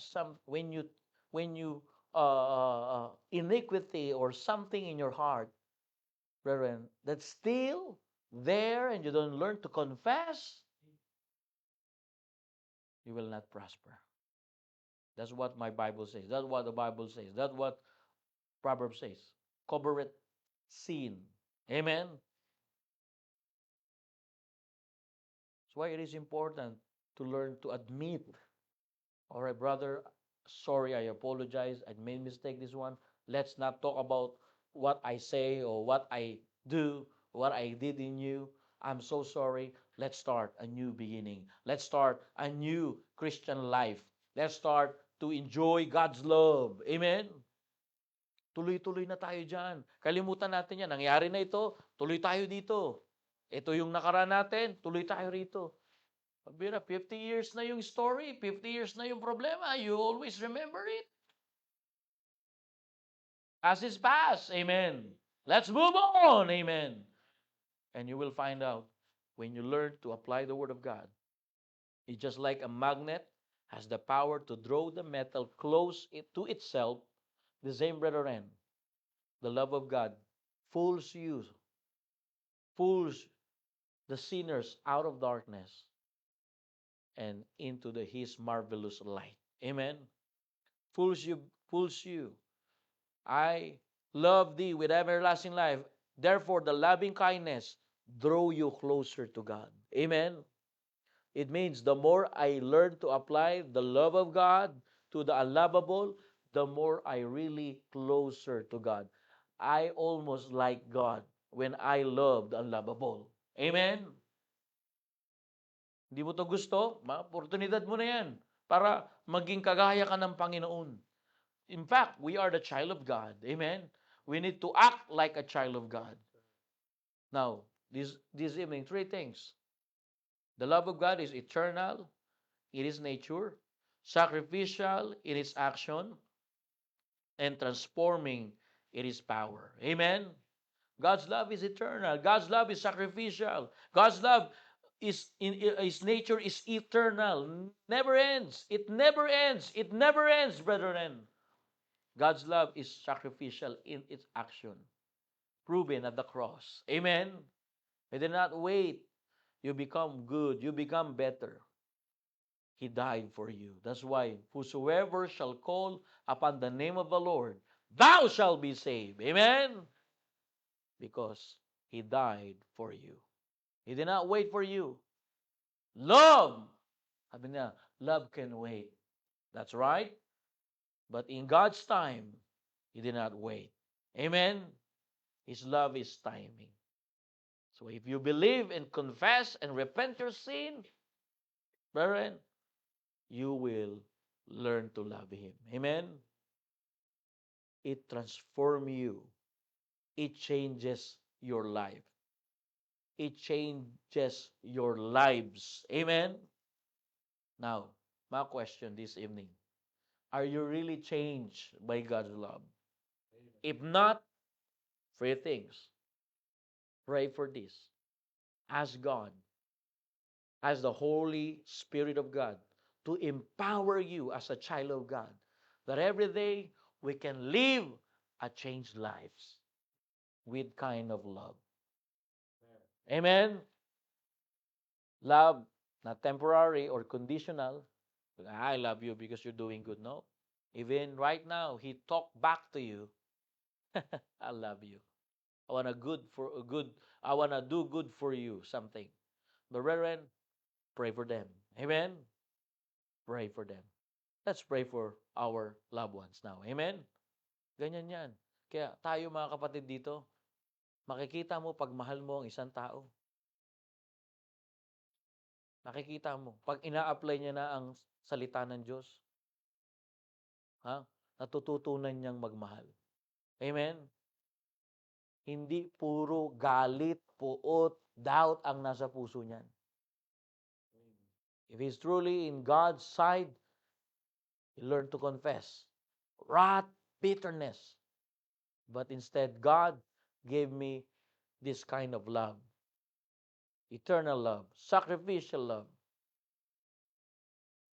iniquity or something in your heart, brethren, that's still there and you don't learn to confess, you will not prosper. That's what my Bible says. That's what the Bible says. That's what Proverbs says. Cover it sin. Amen? That's why it is important to learn to admit, all right, brother, sorry, I apologize. I made mistake this one. Let's not talk about what I say or what I do, what I did in you. I'm so sorry. Let's start a new beginning. Let's start a new Christian life. Let's start to enjoy God's love. Amen? Tuloy-tuloy na tayo dyan. Kalimutan natin yan. Nangyari na ito, tuloy tayo dito. Ito yung nakaraan natin, tuloy tayo rito. Pabira, 50 years na yung story, 50 years na yung problema, you always remember it. As is past, amen. Let's move on, amen. And you will find out, when you learn to apply the Word of God, it's just like a magnet has the power to draw the metal close to itself. The same, brethren, the love of God pulls the sinners out of darkness and into His marvelous light. Amen. Pulls you pulls you. I love thee with everlasting life. Therefore, the loving kindness draw you closer to God. Amen. It means the more I learn to apply the love of God to the unlovable, the more I really closer to God. I almost like God when I love the unlovable. Amen. Hindi mo to gusto? Oportunidad mo na yan para maging kagaya ka ng Panginoon. In fact, we are the child of God. Amen. We need to act like a child of God. Now, this evening, three things. The love of God is eternal in its nature, sacrificial in its action, and transforming in its power. Amen. God's love is eternal. God's love is sacrificial. God's love is in its nature is eternal. Never ends. It never ends. It never ends, brethren. God's love is sacrificial in its action, proven at the cross. Amen. He did not wait. You become good. You become better. He died for you. That's why whosoever shall call upon the name of the Lord, thou shalt be saved. Amen. Because He died for you. He did not wait for you. Love. Sabi niya, love can wait. That's right. But in God's time, He did not wait. Amen. His love is timing. So if you believe and confess and repent your sin, brethren, you will learn to love Him. Amen. It transforms you. It changes your life. It changes your lives. Amen. Now, my question this evening. Are you really changed by God's love? If not, three things. Pray for this. Ask God, ask the Holy Spirit of God to empower you as a child of God, that every day we can live a changed lives with kind of love. Amen. Love, not temporary or conditional. I love you because you're doing good. No. Even right now, He talked back to you. I love you. I wanna do good for you, something. But brethren, pray for them. Amen. Pray for them. Let's pray for our loved ones now. Amen. Ganyan yan. Kaya tayo mga kapatid dito, makikita mo pag mahal mo ang isang tao. Nakikita mo. Pag ina-apply niya na ang salita ng Diyos, natututunan niyang magmahal. Amen? Hindi puro galit, puot, doubt ang nasa puso niyan. If he's truly in God's side, he learned to confess. Wrath, bitterness. But instead, God gave me this kind of love. Eternal love, sacrificial love,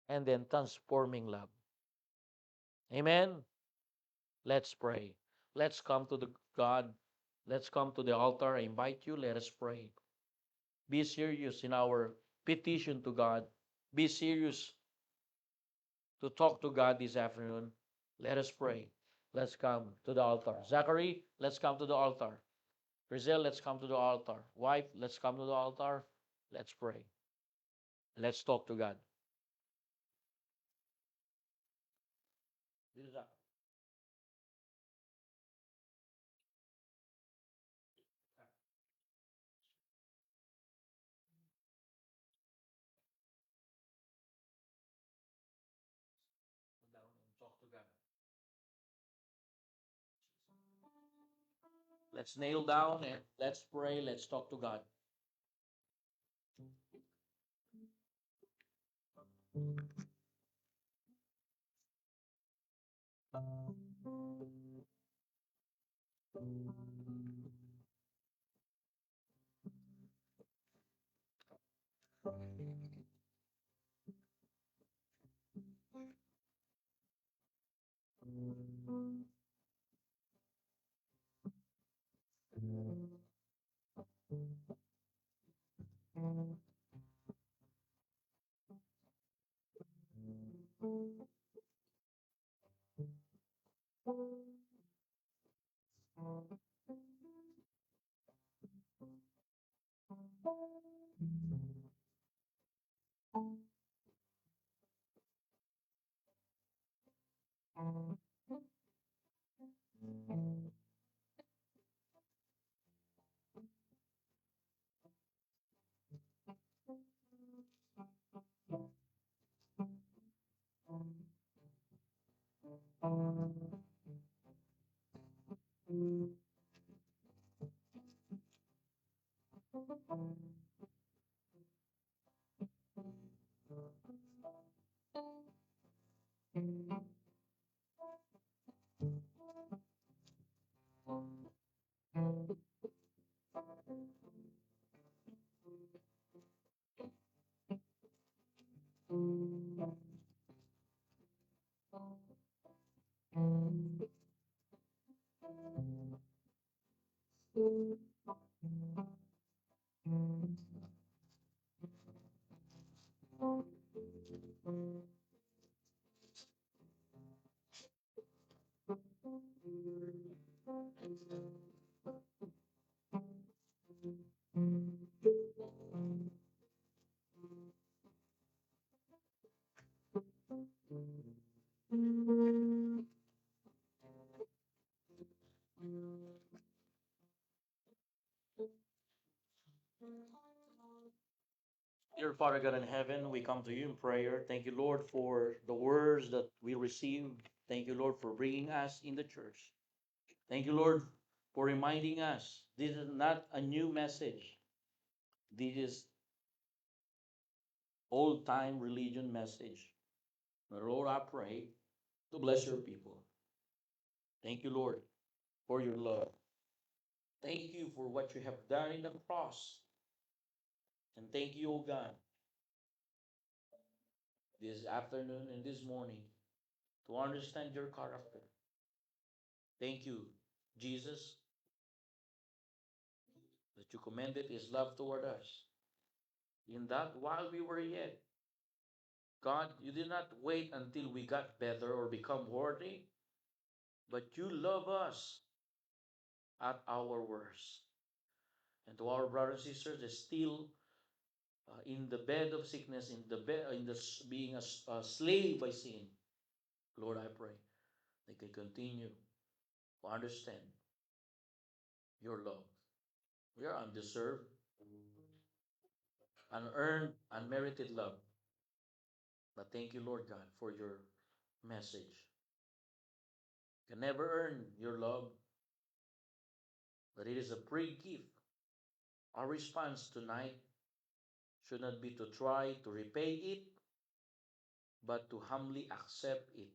and then transforming love. Amen? Let's pray. Let's come to the God. Let's come to the altar. I invite you. Let us pray. Be serious in our petition to God. Be serious to talk to God this afternoon. Let us pray. Let's come to the altar. Zachary, let's come to the altar. Rizal, let's come to the altar. Wife, let's come to the altar. Let's pray. Let's talk to God. Talk to God. Let's nail down and let's pray. Let's talk to God. Dear Father God in heaven, we come to you in prayer. Thank you, Lord, for the words that we received. Thank you, Lord, for bringing us in the church. Thank you, Lord, for reminding us this is not a new message. This is old time religion message. Lord, I pray to bless your people. Thank you, Lord, for your love. Thank you for what you have done in the cross. And thank you, O God, this afternoon and this morning to understand your character. Thank you, Jesus, that you commended his love toward us. In that while we were yet, God, you did not wait until we got better or become worthy, but you love us at our worst. And to our brothers and sisters that still in the bed of sickness, in the bed, being a slave by sin, Lord, I pray they can continue to understand your love. We are undeserved, unearned, unmerited love. But thank you, Lord God, for your message. You can never earn your love, but it is a free gift. Our response tonight should not be to try to repay it, but to humbly accept it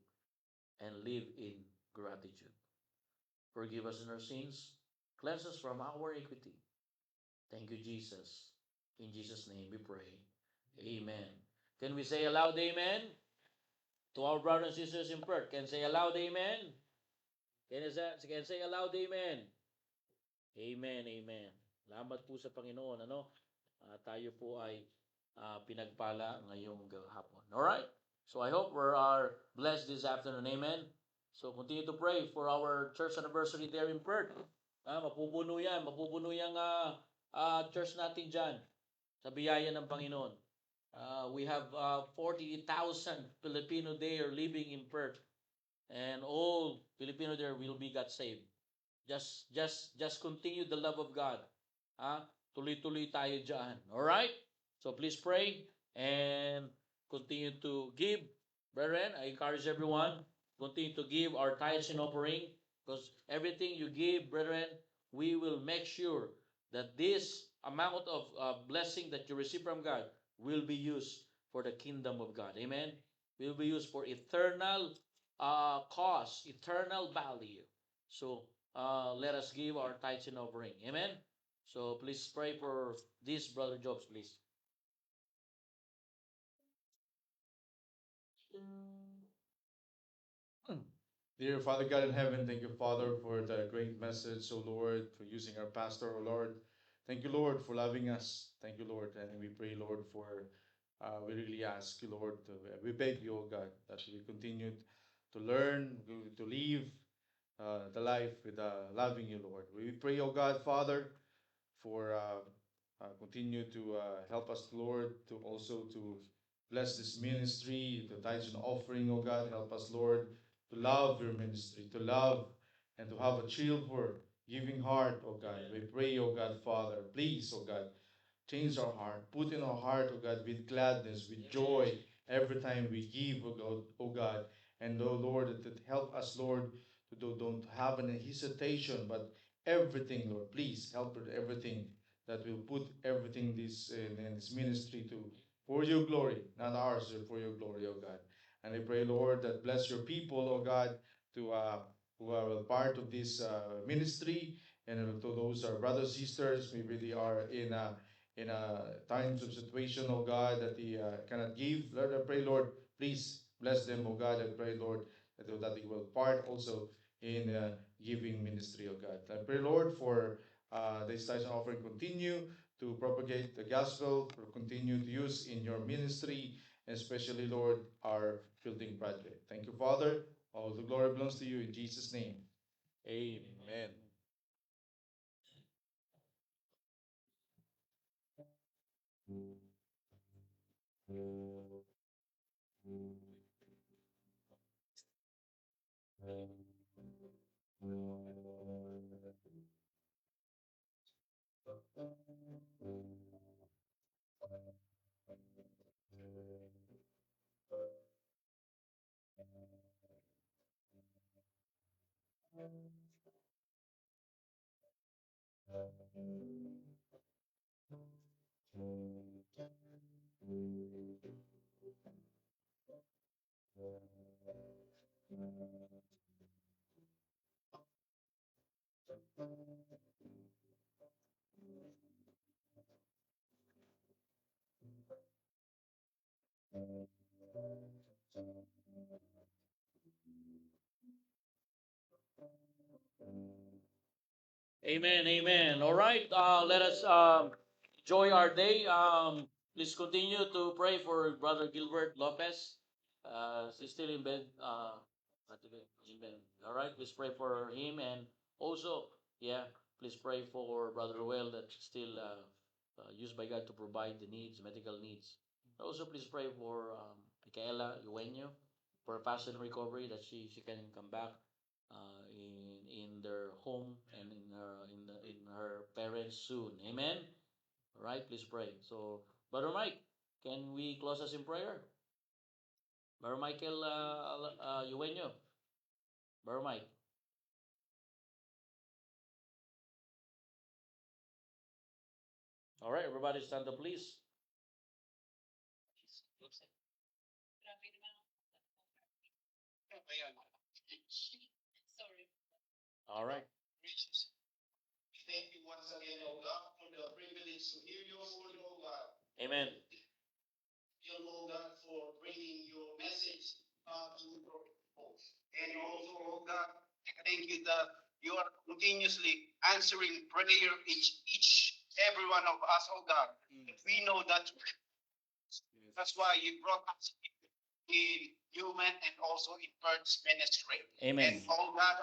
and live in gratitude. Forgive us in our sins, cleanse us from our iniquity. Thank you, Jesus. In Jesus' name we pray. Amen. Can we say aloud amen? To our brothers and sisters in Perth, can say aloud amen? Can say aloud amen? Amen, amen. Salamat po sa Panginoon. Tayo po ay pinagpala ngayong hapon. Alright? So I hope we are blessed this afternoon. Amen? So continue to pray for our church anniversary there in Perth. Mapupuno yan. Mapupuno yung church natin dyan sa biyaya ng Panginoon. We have 40,000 Filipino there living in Perth. And all Filipino there will be got saved. Just continue the love of God. Tuloy-tuloy tayo dyan. Alright? So please pray and continue to give. Brethren, I encourage everyone, continue to give our tithes and offering, because everything you give, brethren, we will make sure that this amount of blessing that you receive from God will be used for the kingdom of God. Amen? Will be used for eternal cause, eternal value. So, let us give our tithes and offering. Amen? So, please pray for this, Brother Jobs, please. Dear Father God in heaven, thank you, Father, for the great message, O Lord, for using our pastor, O Lord. Thank you, Lord, for loving us. Thank you, Lord. And we pray, Lord, we really ask you, Lord, we beg you, O God, that we continue to learn, to live the life with loving you, Lord. We pray, O God, Father, for continue to help us, Lord, to also to bless this ministry, the tithes and offering, oh God. Help us, Lord, to love your ministry, to love and to have a cheerful, giving heart, oh God. We pray, oh God, Father, please, oh God, change our heart. Put in our heart, oh God, with gladness, with joy, every time we give, oh God. And oh Lord, that help us, Lord, to don't have any hesitation, but everything, Lord, please help with everything that will put everything in this ministry to for your glory, not ours, but for your glory, oh God. And I pray, Lord, that bless your people, oh God, to who are a part of this ministry, and to those our brothers, sisters, maybe they are in times of situation, oh God, that they cannot give. Lord, I pray, Lord, please bless them, oh God. I pray, Lord, that they will part also in giving ministry, oh God. I pray, Lord, for this tithes and offering continue to propagate the gospel, to continue to use in your ministry, especially, Lord, our building project. Thank you, Father. All the glory belongs to you in Jesus' name. Amen. Amen, amen. All right, let us enjoy our day. Please continue to pray for Brother Gilbert Lopez. He's still in bed. In bed. All right, please pray for him, and also, yeah, please pray for Brother Ruel that's still used by God to provide the needs, medical needs. Also, please pray for Micaela Eugenio for fast and recovery that she can come back in their home and in her parents soon. Amen. All right, please pray. So, Brother Mike, can we close us in prayer? Brother Michael Eugenio. Brother Mike. All right, everybody stand up, please. All right. Thank you once again, O God, for the privilege to hear your word, O God. Amen. You, O God, for bringing your message to your people. And also, O God, thank you that you are continuously answering prayer each every one of us, O God. We know that that's why you brought us in human and also in Bird's ministry. Amen. And O God,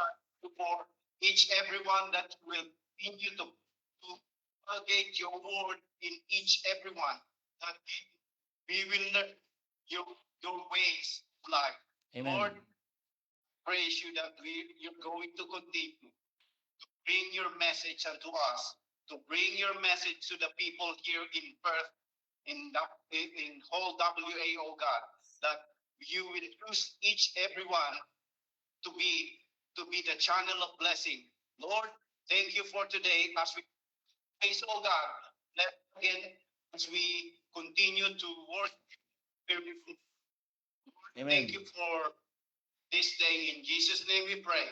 for each everyone that will continue to propagate your word in each everyone, that we will learn your ways of life. Amen. Lord, praise you that you're going to continue to bring your message unto us, to bring your message to the people here in Perth, in whole WA, oh God, that you will use each everyone to be the channel of blessing. Lord, thank you for today as we praise, oh God. Let again as we continue to worship. Amen. Thank you for this day. In Jesus' name we pray.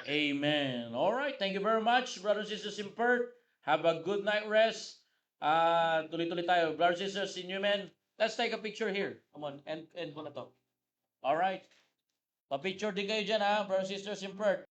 Amen. All right. Thank you very much, brothers and sisters in Perth. Have a good night rest. Tuloy-tuloy tayo. Brothers and sisters in Newman, let's take a picture here. Come on. End mo na to. All right. Pa-picture din kayo dyan, ha, brothers and sisters in Perth.